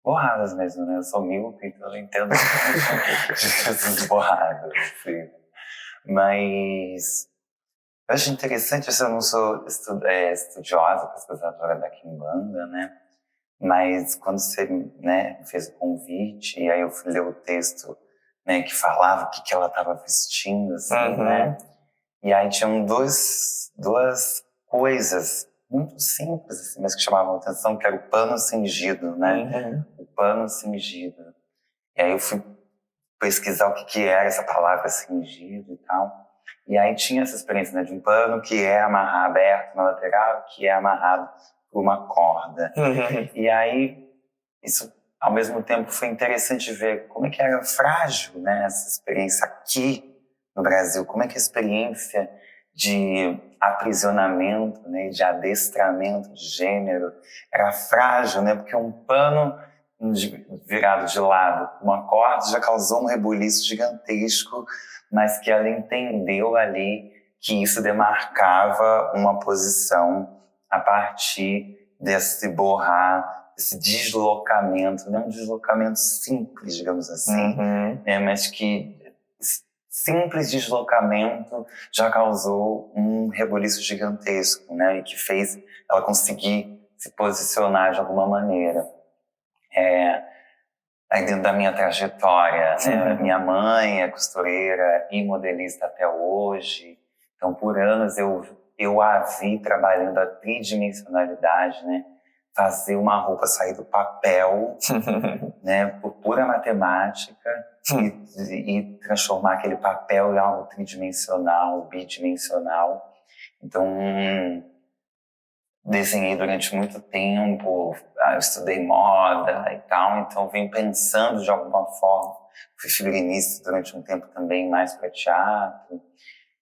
borradas mesmo, né? Eu sou míope, então eu entendo essas borradas, assim. Mas eu acho interessante, assim, eu não sou estudiosa, pesquisadora da Quimbanda, né? Mas quando você, né, fez o convite, e aí eu fui ler o texto, né, que falava o que ela estava vestindo, assim, né? E aí tinham duas coisas muito simples, assim, mas que chamavam a atenção, que era o pano cingido, né? O pano cingido. E aí eu fui pesquisar o que era essa palavra cingido e tal. E aí tinha essa experiência, né, de um pano que é aberto na lateral, que é amarrado por uma corda. E aí, isso, ao mesmo tempo, foi interessante ver como é que era frágil, né, essa experiência aqui no Brasil, como é que a experiência de aprisionamento, né, de adestramento de gênero era frágil, né, porque um pano virado de lado, uma corda já causou um rebuliço gigantesco, mas que ela entendeu ali que isso demarcava uma posição a partir desse borrar, esse deslocamento, não um deslocamento simples, digamos assim, né, mas que simples deslocamento já causou um rebuliço gigantesco, né, e que fez ela conseguir se posicionar de alguma maneira. Aí dentro da minha trajetória, né, minha mãe é costureira e modelista até hoje, então por anos eu a vi trabalhando a tridimensionalidade, né, fazer uma roupa sair do papel, né, por pura matemática e transformar aquele papel em algo tridimensional, bidimensional. Então desenhei durante muito tempo, eu estudei moda e tal, então vim pensando de alguma forma. Fui figurinista durante um tempo também, mais para teatro.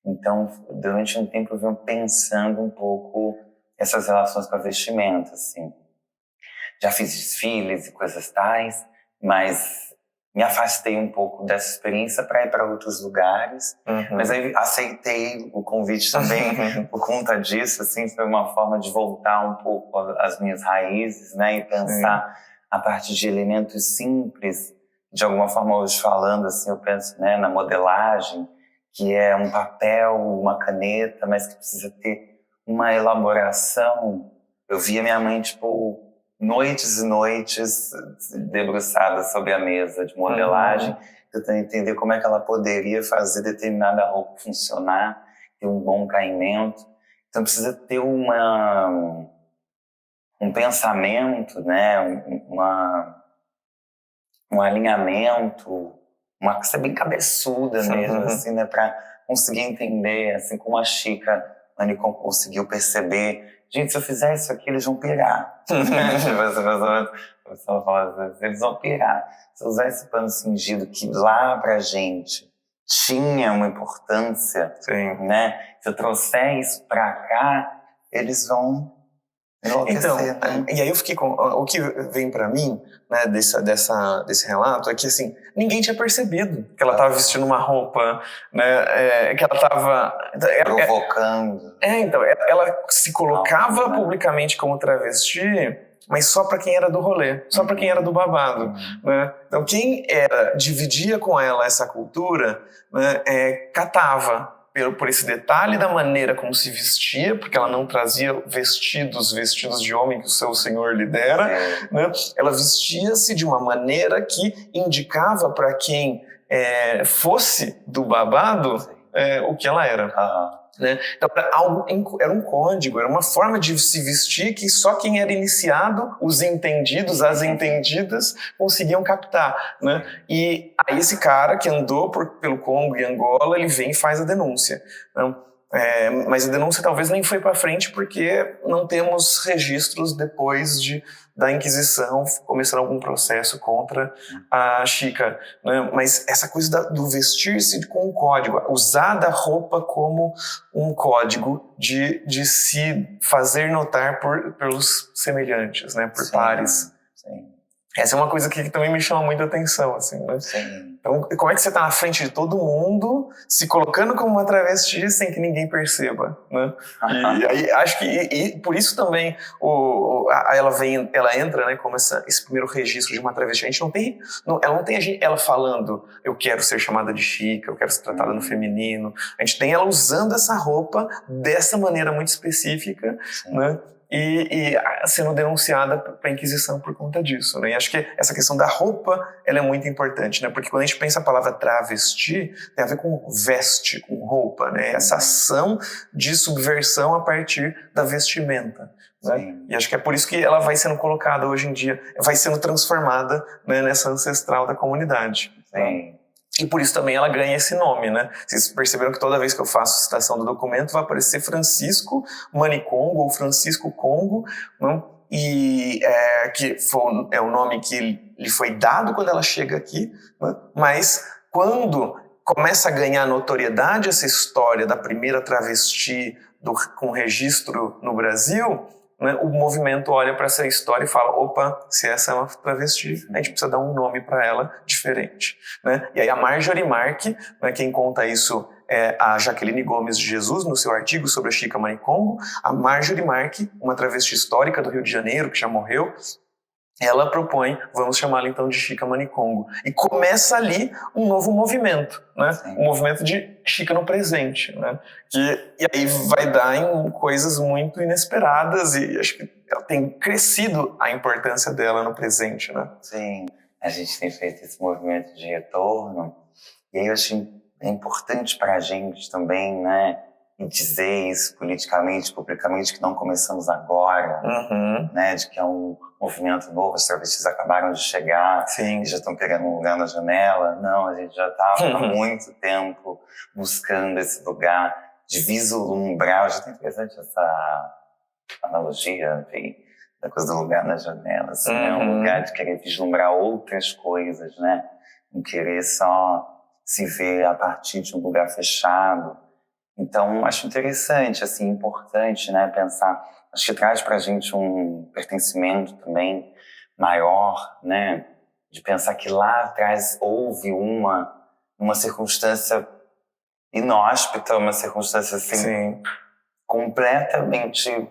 Então, durante um tempo eu vim pensando um pouco essas relações com a vestimenta, assim. Já fiz desfiles e coisas tais, mas me afastei um pouco dessa experiência para ir para outros lugares, mas aí aceitei o convite também por conta disso, assim, foi uma forma de voltar um pouco às minhas raízes, né, e pensar a partir de elementos simples, de alguma forma hoje falando, assim, eu penso, né, na modelagem, que é um papel, uma caneta, mas que precisa ter uma elaboração. Eu via minha mãe, tipo, noites e noites debruçada sobre a mesa de modelagem, tentando entender como é que ela poderia fazer determinada roupa funcionar, ter um bom caimento. Então precisa ter um pensamento, né, um alinhamento, uma coisa bem cabeçuda mesmo, assim, né, para conseguir entender, assim como a Chica Manicom conseguiu perceber. Gente, se eu fizer isso aqui, eles vão pirar. Eles vão pirar. Se eu usar esse pano cingido que lá pra gente tinha uma importância, né? Se eu trouxer isso pra cá, eles vão enlouquecer, então, né? E aí eu fiquei com... O que vem pra mim, né, desse relato é que, assim, ninguém tinha percebido que ela estava vestindo uma roupa, né, que ela estava... Provocando. Então, ela se colocava publicamente como travesti, mas só para quem era do rolê, só para quem era do babado, né? Então, quem dividia com ela essa cultura, né, catava por esse detalhe da maneira como se vestia, porque ela não trazia vestidos de homem que o seu senhor lhe dera, né? Ela vestia-se de uma maneira que indicava para quem fosse do babado o que ela era. Né? Então, era um código, era uma forma de se vestir que só quem era iniciado, os entendidos, as entendidas, conseguiam captar, né? E aí esse cara que andou pelo Congo e Angola, ele vem e faz a denúncia. Então, Mas a denúncia talvez nem foi para frente porque não temos registros depois da Inquisição começando algum processo contra a Chica, né? Mas essa coisa do vestir-se com um código, usar da roupa como um código de se fazer notar pelos semelhantes, né? Por pares. Sim. Essa é uma coisa que também me chama muita atenção, assim, né? Sim. Então, como é que você está na frente de todo mundo, se colocando como uma travesti sem que ninguém perceba, né? E aí, acho que por isso também ela entra, né, como esse primeiro registro de uma travesti. A gente ela não tem ela falando, eu quero ser chamada de Chica, eu quero ser tratada no feminino. A gente tem ela usando essa roupa dessa maneira muito específica, né? E sendo denunciada para a Inquisição por conta disso, né? E acho que essa questão da roupa ela é muito importante, né? Porque quando a gente pensa a palavra travesti, tem a ver com veste, com roupa, né? Essa ação de subversão a partir da vestimenta, né? E acho que é por isso que ela vai sendo colocada hoje em dia, vai sendo transformada, né, nessa ancestral da comunidade. Sim. E por isso também ela ganha esse nome, né? Vocês perceberam que toda vez que eu faço citação do documento vai aparecer Francisco Manicongo ou Francisco Congo, né? E que é o nome que lhe foi dado quando ela chega aqui, né? Mas quando começa a ganhar notoriedade essa história da primeira travesti com registro no Brasil, né, o movimento olha para essa história e fala, opa, se essa é uma travesti, a gente precisa dar um nome para ela diferente, né? E aí a Marjorie Mark, né, quem conta isso é a Jaqueline Gomes de Jesus, no seu artigo sobre a Chica Manicongo. A Marjorie Mark, uma travesti histórica do Rio de Janeiro, que já morreu, ela propõe, vamos chamá-la então de Chica Manicongo. E começa ali um novo movimento, né? Um movimento de Chica no presente, né? E aí vai dar em coisas muito inesperadas e acho que ela tem crescido a importância dela no presente, né? Sim, a gente tem feito esse movimento de retorno e aí eu acho importante para a gente também, né? E dizer isso politicamente, publicamente, que não começamos agora, né? De que é um movimento novo, as travestis acabaram de chegar e já estão querendo um lugar na janela. Não, a gente já está há muito tempo buscando esse lugar de vislumbrar. Eu já tenho interessante essa analogia, enfim, da coisa do lugar na janela, assim, né? Um lugar de querer vislumbrar outras coisas, né? Não querer só se ver a partir de um lugar fechado. Então, acho interessante, assim, importante, né, pensar, acho que traz pra gente um pertencimento também maior, né, de pensar que lá atrás houve uma circunstância inóspita, uma circunstância, assim, completamente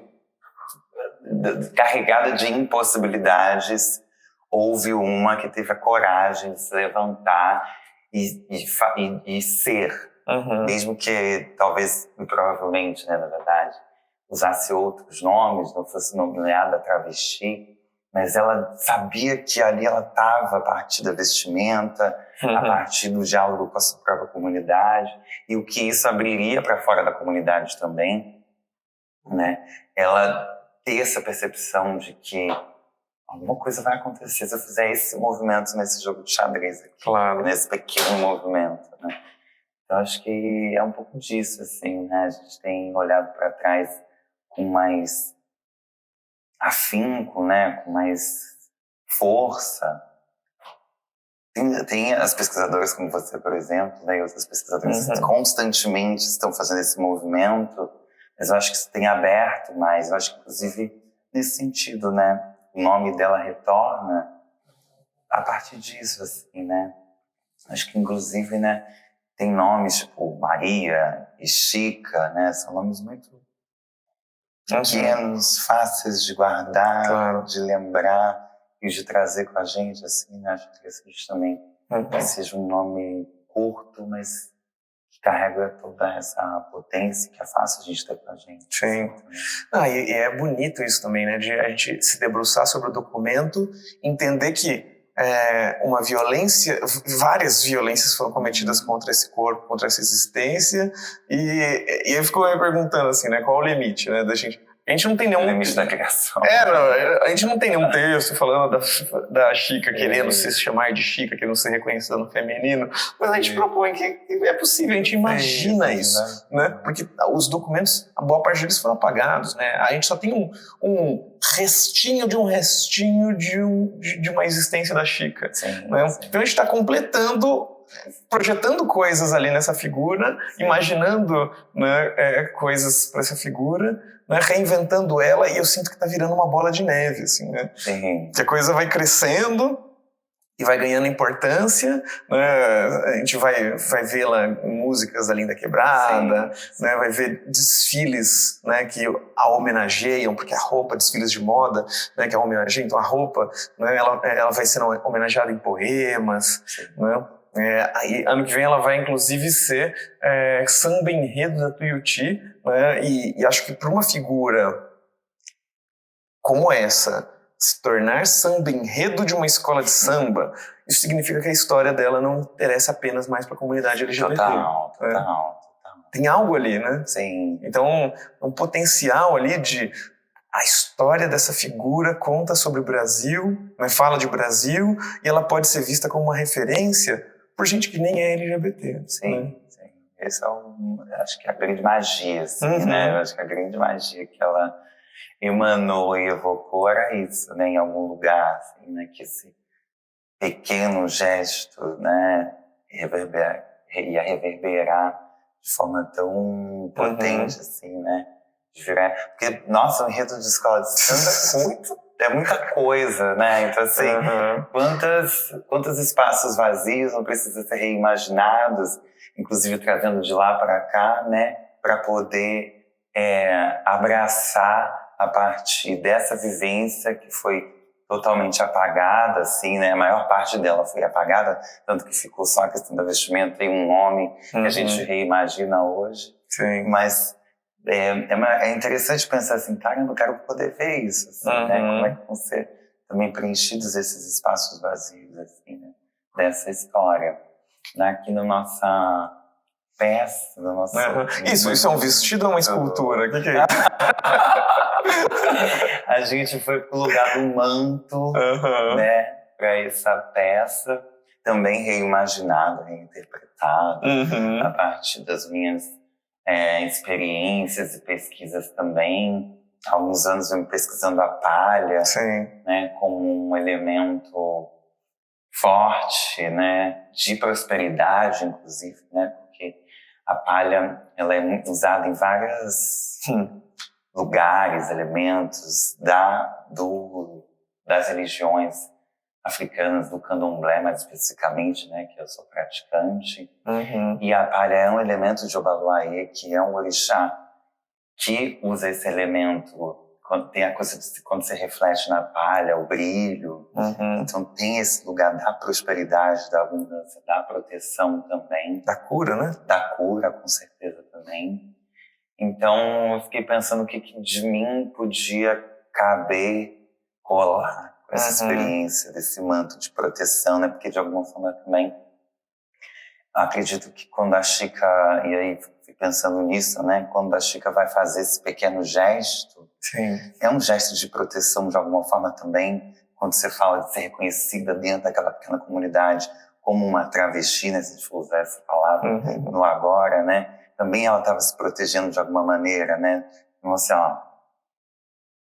carregada de impossibilidades. Houve uma que teve a coragem de se levantar e ser. Mesmo que talvez, provavelmente, né, na verdade, usasse outros nomes, não fosse nomeada travesti, mas ela sabia que ali ela estava a partir da vestimenta, a partir do diálogo com a sua própria comunidade, e o que isso abriria para fora da comunidade também, né? Ela ter essa percepção de que alguma coisa vai acontecer se eu fizer esse movimento nesse jogo de xadrez aqui, nesse pequeno movimento, né? Então, acho que é um pouco disso, assim, né? A gente tem olhado para trás com mais afinco, né? Com mais força. Tem as pesquisadoras como você, por exemplo, né? E outras pesquisadoras que constantemente estão fazendo esse movimento, mas eu acho que isso tem aberto mais. Eu acho que, inclusive, nesse sentido, né? O nome dela retorna a partir disso, assim, né? Acho que, inclusive, né? Tem nomes tipo Maria e Chica, né? São nomes muito pequenos, fáceis de guardar, de lembrar e de trazer com a gente, assim, né? Acho interessante também que seja um nome curto, mas que carrega toda essa potência que é fácil a gente ter com a gente. Sim. E é bonito isso também, né? De a gente se debruçar sobre o documento, entender que uma violência, várias violências foram cometidas contra esse corpo, contra essa existência, e eu fico me perguntando assim, né, qual o limite, né, da gente A gente não tem No nenhum... limite da criação. Não, a gente não tem nenhum texto falando da Chica querendo se chamar de Chica, querendo ser reconhecida no feminino, mas a gente propõe que é possível, a gente imagina isso, né? Porque os documentos, a boa parte deles foram apagados, né? A gente só tem um restinho de uma existência da Chica. Sim, né? sim. Então a gente está completando, projetando coisas ali nessa figura, imaginando, né, coisas para essa figura, né, reinventando ela, e eu sinto que está virando uma bola de neve, assim, né? Sim. Que a coisa vai crescendo e vai ganhando importância, né? A gente vai vê-la em músicas da Linda Quebrada, né? Vai ver desfiles, né, que a homenageiam, porque a roupa, desfiles de moda, né, que a homenageiam, então a roupa, né, ela vai sendo homenageada em poemas, né? Aí, ano que vem ela vai inclusive ser samba enredo da Tuiuti, né? E acho que para uma figura como essa se tornar samba enredo de uma escola de samba, isso significa que a história dela não interessa apenas mais para a comunidade LGBT. Total. Tem algo ali, né? Sim. Então, um potencial ali de... A história dessa figura conta sobre o Brasil, né, fala de Brasil, e ela pode ser vista como uma referência por gente que nem é LGBT. Sim, né? sim. Esse acho que é a grande magia, assim, né? Eu acho que a grande magia que ela emanou e evocou era isso, né? Em algum lugar, assim, né? Que esse pequeno gesto, né? Ia reverberar de forma tão potente, assim, né? De virar... Porque, nossa, o enredo de escola de samba é muita coisa, né? Então, assim, quantos espaços vazios não precisam ser reimaginados, inclusive trazendo de lá para cá, né? Para poder abraçar a partir dessa vivência que foi totalmente apagada, assim, né? A maior parte dela foi apagada, tanto que ficou só a questão da vestimenta e um homem que a gente reimagina hoje. Sim. Mas é interessante pensar assim, caramba, eu quero poder ver isso, assim, né? Como é que vão ser também preenchidos esses espaços vazios, assim, né? Dessa história. Aqui na nossa peça, no nosso... Isso é um vestido ou uma escultura? O que é isso? A gente foi pro lugar do manto, né? Para essa peça, também reimaginado, reinterpretado, a partir das minhas experiências e pesquisas também. Há alguns anos eu me pesquisando a palha, né, como um elemento forte, né, de prosperidade, inclusive, né, porque a palha ela é usada em vários lugares, elementos das religiões africanas, do candomblé mais especificamente, né, que eu sou praticante. E a palha é um elemento de Obaloaiê, que é um orixá que usa esse elemento, quando tem a coisa de quando você reflete na palha, o brilho. Então tem esse lugar da prosperidade, da abundância, da proteção também. Da cura, né? Da cura, com certeza também. Então eu fiquei pensando o que de mim podia caber, colar com essa experiência desse manto de proteção, né? Porque de alguma forma também acredito que quando a Chica, e aí fui pensando nisso, né? Quando a Chica vai fazer esse pequeno gesto, é um gesto de proteção de alguma forma também, quando você fala de ser reconhecida dentro daquela pequena comunidade como uma travesti, né? Se a gente for usar essa palavra no agora, né? Também ela estava se protegendo de alguma maneira, né? Então, assim, ó,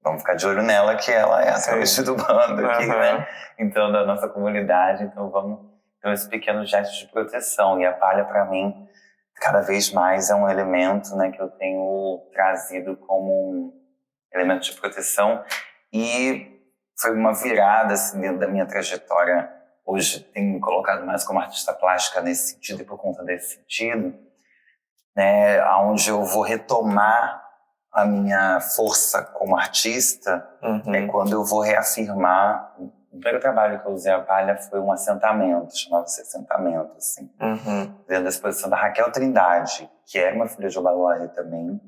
vamos ficar de olho nela, que ela é a travesti do bando aqui, né? Então, da nossa comunidade. Então, vamos ter esse pequeno gesto de proteção. E a palha, para mim, cada vez mais é um elemento, né, que eu tenho trazido como um elemento de proteção. E foi uma virada, assim, dentro da minha trajetória. Hoje, tenho me colocado mais como artista plástica nesse sentido e por conta desse sentido, né, onde eu vou retomar a minha força como artista, é quando eu vou reafirmar. O primeiro trabalho que eu usei a palha foi um assentamento, chamava-se Assentamento, assim, dentro da exposição da Raquel Trindade, que era uma filha de Obaloaiê também.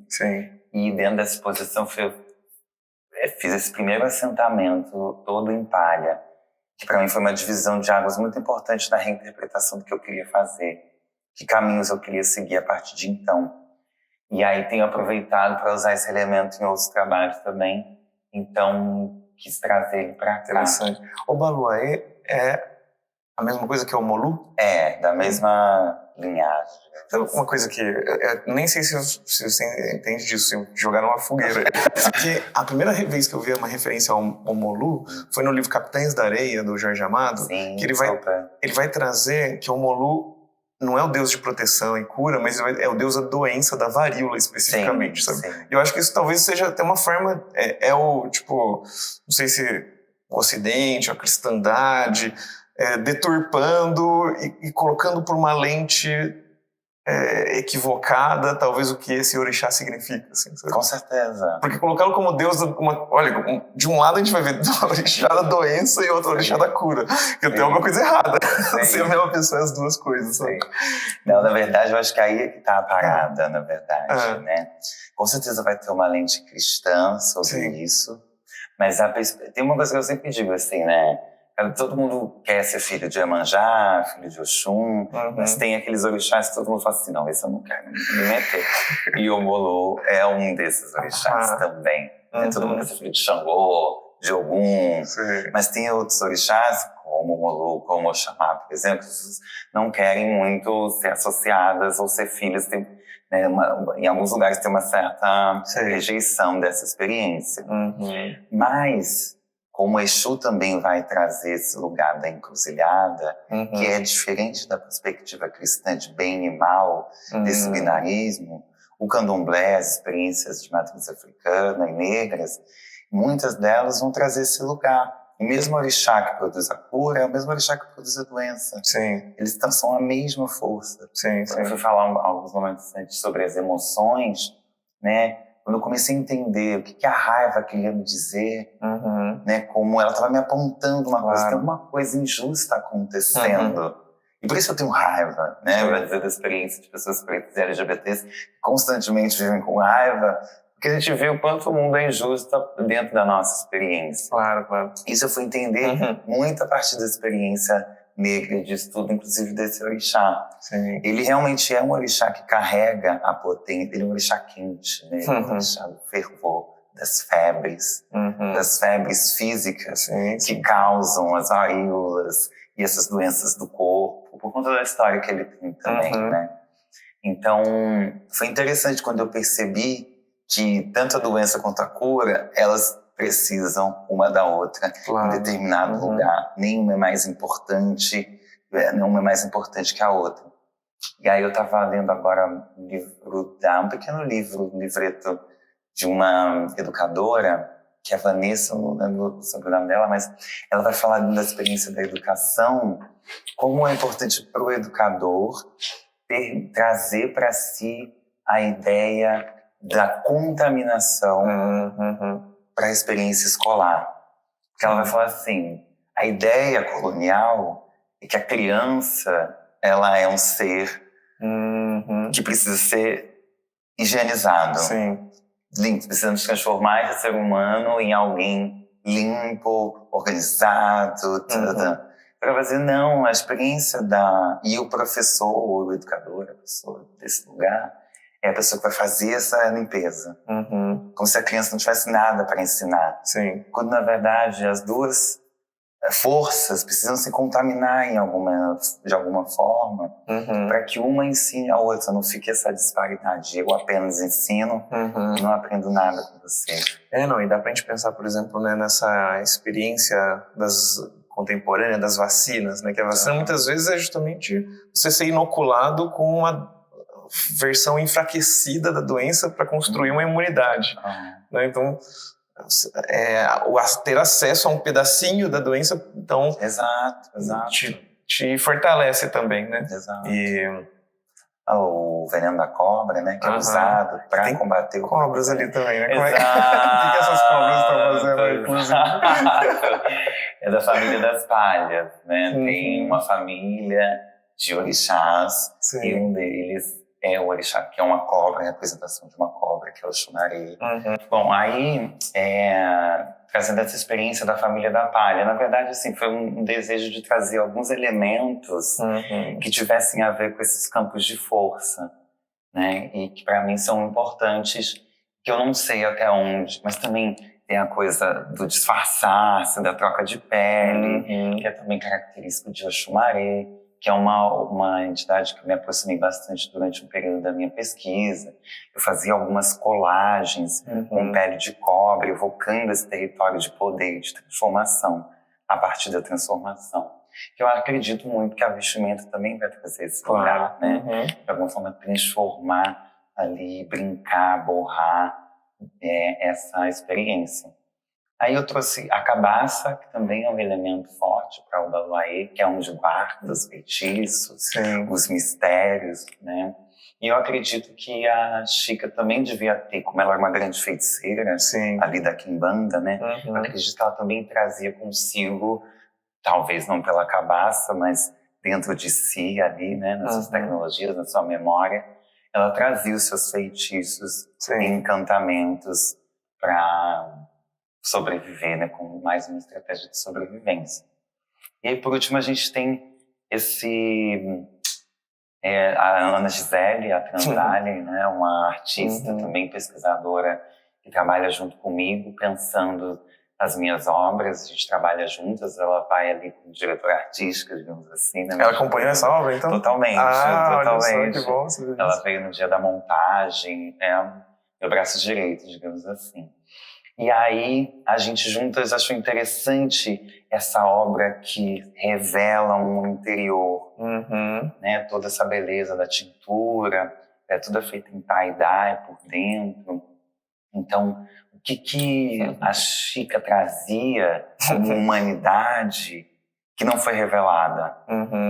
E dentro dessa exposição eu fiz esse primeiro assentamento todo em palha, que para mim foi uma divisão de águas muito importante na reinterpretação do que eu queria fazer, que caminhos eu queria seguir a partir de então. E aí tenho aproveitado para usar esse elemento em outros trabalhos também. Então, quis trazer ele para cá. Interessante. O Baluaê é a mesma coisa que o Molu? É, da mesma linhagem. Então, uma coisa que eu nem sei se você entende disso, se jogar numa fogueira. Porque a primeira vez que eu vi uma referência ao Molu foi no livro Capitães da Areia, do Jorge Amado. Sim, que ele vai trazer que o Molu não é o deus de proteção e cura, mas é o deus da doença, da varíola especificamente, sim, sabe? sim. E eu acho que isso talvez seja até uma forma, tipo, não sei se o Ocidente, a cristandade, deturpando e colocando por uma lente equivocada, talvez o que esse orixá significa, assim, sabe? Com certeza. Porque colocá-lo como deus, olha, de um lado a gente vai ver o orixá da doença e outro orixá da cura, que tem alguma coisa errada, ser a mesma pessoa as duas coisas, sabe? Não, na verdade, eu acho que aí é que tá a parada, na verdade, né? Com certeza vai ter uma lente cristã sobre isso, mas tem uma coisa que eu sempre digo, assim, né? Todo mundo quer ser filho de Iemanjá, filho de Oxum, mas tem aqueles orixás que todo mundo fala assim, não, esse eu não quero me meter. E o Molu é um desses orixás também. Todo mundo quer ser filho de Xangô, de Ogum, mas tem outros orixás, como o Molu, como o Oxamá, por exemplo, que não querem muito ser associadas ou ser filhas. Em alguns lugares tem uma certa rejeição dessa experiência. Mas como o Exu também vai trazer esse lugar da encruzilhada, que é diferente da perspectiva cristã de bem e mal, desse binarismo, o candomblé, as experiências de matriz africana e negras, muitas delas vão trazer esse lugar. O mesmo orixá que produz a cura é o mesmo orixá que produz a doença. Sim. Eles são a mesma força. Sim. Eu fui falar alguns momentos antes sobre as emoções, né? Quando eu comecei a entender o que a raiva queria me dizer, né, como ela estava me apontando uma coisa, tem alguma coisa injusta acontecendo. E por isso eu tenho raiva, né? Vai dizer da experiência de pessoas pretas e LGBTs que constantemente vivem com raiva, porque a gente vê o quanto o mundo é injusto dentro da nossa experiência. Claro. Isso eu fui entender muito a partir da experiência negra de estudo, inclusive desse orixá. Sim. Ele realmente é um orixá que carrega a potência, ele é um orixá quente, né? Ele é um orixá do fervor, das febres físicas que causam as varíolas e essas doenças do corpo, por conta da história que ele tem também, né? Então, foi interessante quando eu percebi que tanto a doença quanto a cura, elas precisam uma da outra em determinado lugar. Nenhuma é mais importante, nenhuma é mais importante que a outra. E aí eu estava lendo agora um pequeno livreto de uma educadora, que é a Vanessa, não lembro sobre o nome dela, mas ela vai falar da experiência da educação, como é importante para o educador trazer para si a ideia da contaminação para a experiência escolar. Porque ela vai falar assim, a ideia colonial é que a criança, ela é um ser que precisa ser higienizado. Sim. Precisamos transformar esse ser humano em alguém limpo, organizado, para fazer, não, a experiência e o professor, ou o educador, a pessoa desse lugar, é a pessoa que vai fazer essa limpeza. Como se a criança não tivesse nada para ensinar. Sim. Quando, na verdade, as duas forças precisam se contaminar de alguma forma para que uma ensine a outra. Não fique essa disparidade. Eu apenas ensino e não aprendo nada com você. E dá pra gente pensar, por exemplo, né, nessa experiência contemporânea das vacinas, né? Que a vacina muitas vezes é justamente você ser inoculado com uma versão enfraquecida da doença para construir uma imunidade. Né? Então, ter acesso a um pedacinho da doença, então, exato. Te fortalece também, né? Exato. E o veneno da cobra, né? Que é usado para combater cobras ali também, né? Exato. O que essas cobras estão fazendo aí, inclusive? É da família das palhas, né? Tem uma família de orixás e um deles é o orixá, que é uma cobra, a representação de uma cobra, que é o Xunaré. Bom, aí, trazendo essa experiência da família da palha, na verdade, assim, foi um desejo de trazer alguns elementos que tivessem a ver com esses campos de força. né? E que para mim são importantes, que eu não sei até onde, mas também tem a coisa do disfarçar-se, da troca de pele, que é também característico de Oxumaré, que é uma entidade que eu me aproximei bastante durante um período da minha pesquisa. Eu fazia algumas colagens com pele de cobre, evocando esse território de poder e de transformação, a partir da transformação. Que eu acredito muito que a vestimenta também vai trazer esse lugar, né? De alguma forma transformar ali, brincar, borrar essa experiência. Aí eu trouxe a cabaça, que também é um elemento forte para o Baluaê, que é onde guarda os feitiços, os mistérios, né? E eu acredito que a Chica também devia ter, como ela era uma grande feiticeira, ali da Quimbanda, né? Eu acredito que ela também trazia consigo, talvez não pela cabaça, mas dentro de si ali, né? Nas suas tecnologias, na sua memória, ela trazia os seus feitiços e encantamentos para sobreviver, né, como mais uma estratégia de sobrevivência. E aí, por último, a gente tem a Ana Gisele, a Transali, né, uma artista também pesquisadora que trabalha junto comigo, pensando nas minhas obras. A gente trabalha juntas, ela vai ali como diretora artística, digamos assim. Né, ela acompanhou essa obra, então? Totalmente, totalmente. Olha só, que bom. Ela veio no dia da montagem, meu braço direito, digamos assim. E aí, a gente juntas achou interessante essa obra que revela um interior, né? Toda essa beleza da tintura, tudo é feito em tie-dye por dentro. Então, o que a Chica trazia como humanidade que não foi revelada,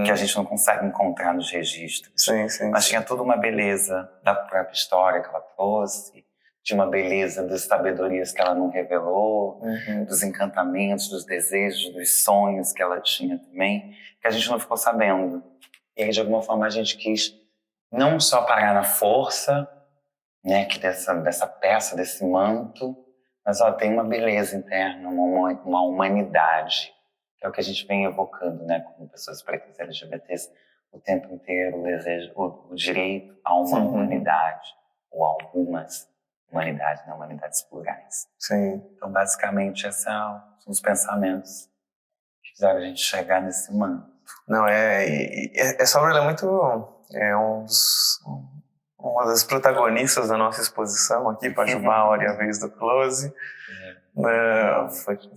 que a gente não consegue encontrar nos registros. Mas tinha toda uma beleza da própria história que ela trouxe, de uma beleza das sabedorias que ela não revelou, dos encantamentos, dos desejos, dos sonhos que ela tinha também, que a gente não ficou sabendo. E aí, de alguma forma, a gente quis não só parar na força, né, que dessa peça, desse manto, mas tem uma beleza interna, uma humanidade, que é o que a gente vem evocando, né, como pessoas pretas LGBTs o tempo inteiro, o desejo, o direito a uma humanidade, ou algumas humanidades, né, humanidades plurais. Então, basicamente, esses são os pensamentos que fizeram a gente chegar nesse manto. Não, essa obra é muito... uma das protagonistas da nossa exposição aqui, Pajubá, A Hora e a Vez do Close.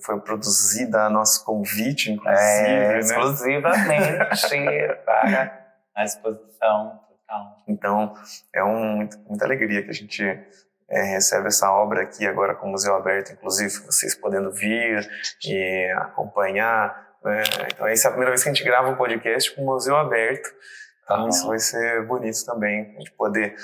Foi produzida a nosso convite, inclusive. Exclusivamente para a exposição total. Então, muita alegria que a gente recebe essa obra aqui agora com o Museu Aberto, inclusive vocês podendo vir e acompanhar. Então, essa é a primeira vez que a gente grava um podcast com o Museu Aberto. Então, isso vai ser bonito também, a gente poder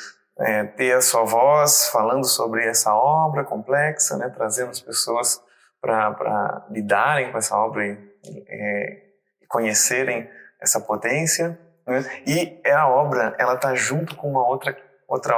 ter a sua voz falando sobre essa obra complexa, né, trazendo as pessoas para lidarem com essa obra e conhecerem essa potência. Né? E a obra, ela está junto com uma outra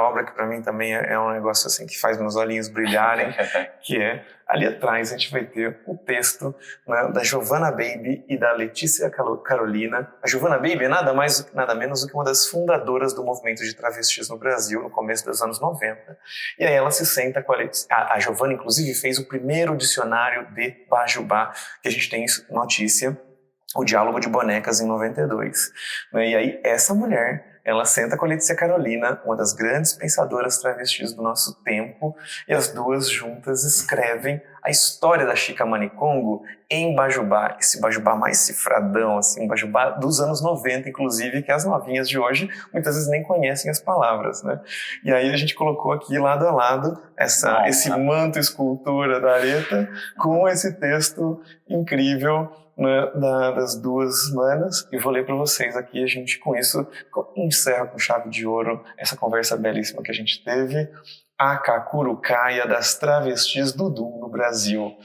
obra que para mim também é um negócio assim que faz meus olhinhos brilharem, que é, ali atrás a gente vai ter o texto, né, da Giovanna Baby e da Letícia Carolina. A Giovanna Baby é nada mais, nada menos do que uma das fundadoras do movimento de travestis no Brasil, no começo dos anos 90. E aí ela se senta com a Giovanna, inclusive, fez o primeiro dicionário de Bajubá, que a gente tem notícia, o Diálogo de Bonecas, em 92. E aí essa mulher, ela senta com a Letícia Carolina, uma das grandes pensadoras travestis do nosso tempo, e as duas juntas escrevem a história da Chica Manicongo em Bajubá, esse Bajubá mais cifradão, assim, um Bajubá dos anos 90, inclusive, que as novinhas de hoje muitas vezes nem conhecem as palavras, né? E aí a gente colocou aqui lado a lado esse manto escultura da Areta com esse texto incrível, né, das duas manas, e vou ler para vocês aqui. A gente com isso encerra com chave de ouro essa conversa belíssima que a gente teve. A Cacurucaia das travestis do Dum no Brasil,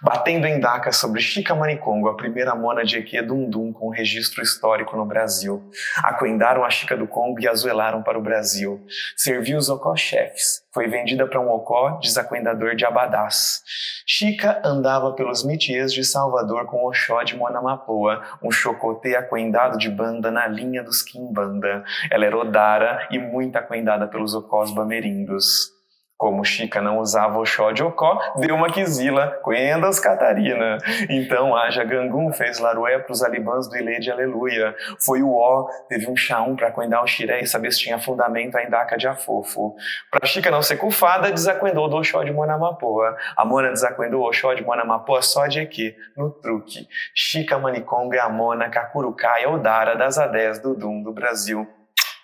batendo em daca sobre Chica Manicongo, a primeira mona de Eque Dum com registro histórico no Brasil. Aquendaram a Chica do Congo e azuelaram para o Brasil. Serviu os ocochefes, foi vendida para um ocó desacuendador de Abadás. Chica andava pelos métiers de Salvador com Oxó de Monamapoa, um chocotê aquendado de banda na linha dos quimbanda. Ela era odara e muito aquendada pelos ocós bamerindos. Como Chica não usava Oxó de Ocó, deu uma quizila, Quendas Catarina. Então haja Gangum fez larué pros alibãs do Ilê de Aleluia. Foi o Ó, teve um chaum pra quendar o xiré e saber se tinha fundamento a indaca de afofo. Pra Chica não ser cufada, desacuendou do Oxó de Monamapoa. A Mona desacuendou o Oxó de Monamapoa só de aqui, no truque. Chica Maniconga é a Mona, Cacurucá é Odara das Adés do Dum do Brasil.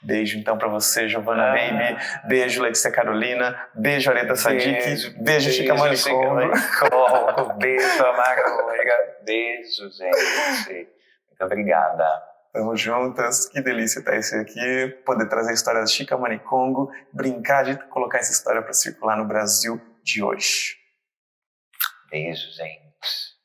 Beijo então pra você, Giovanna Baby. Beijo, Letícia Carolina. Beijo, Areta Sadiq. Beijo, Chica Manicongo. Beijo, Amaruga. Beijo, gente. Muito obrigada. Tamo juntas. Que delícia estar esse aqui. Poder trazer a história da Chica Manicongo. Brincar de colocar essa história pra circular no Brasil de hoje. Beijo, gente.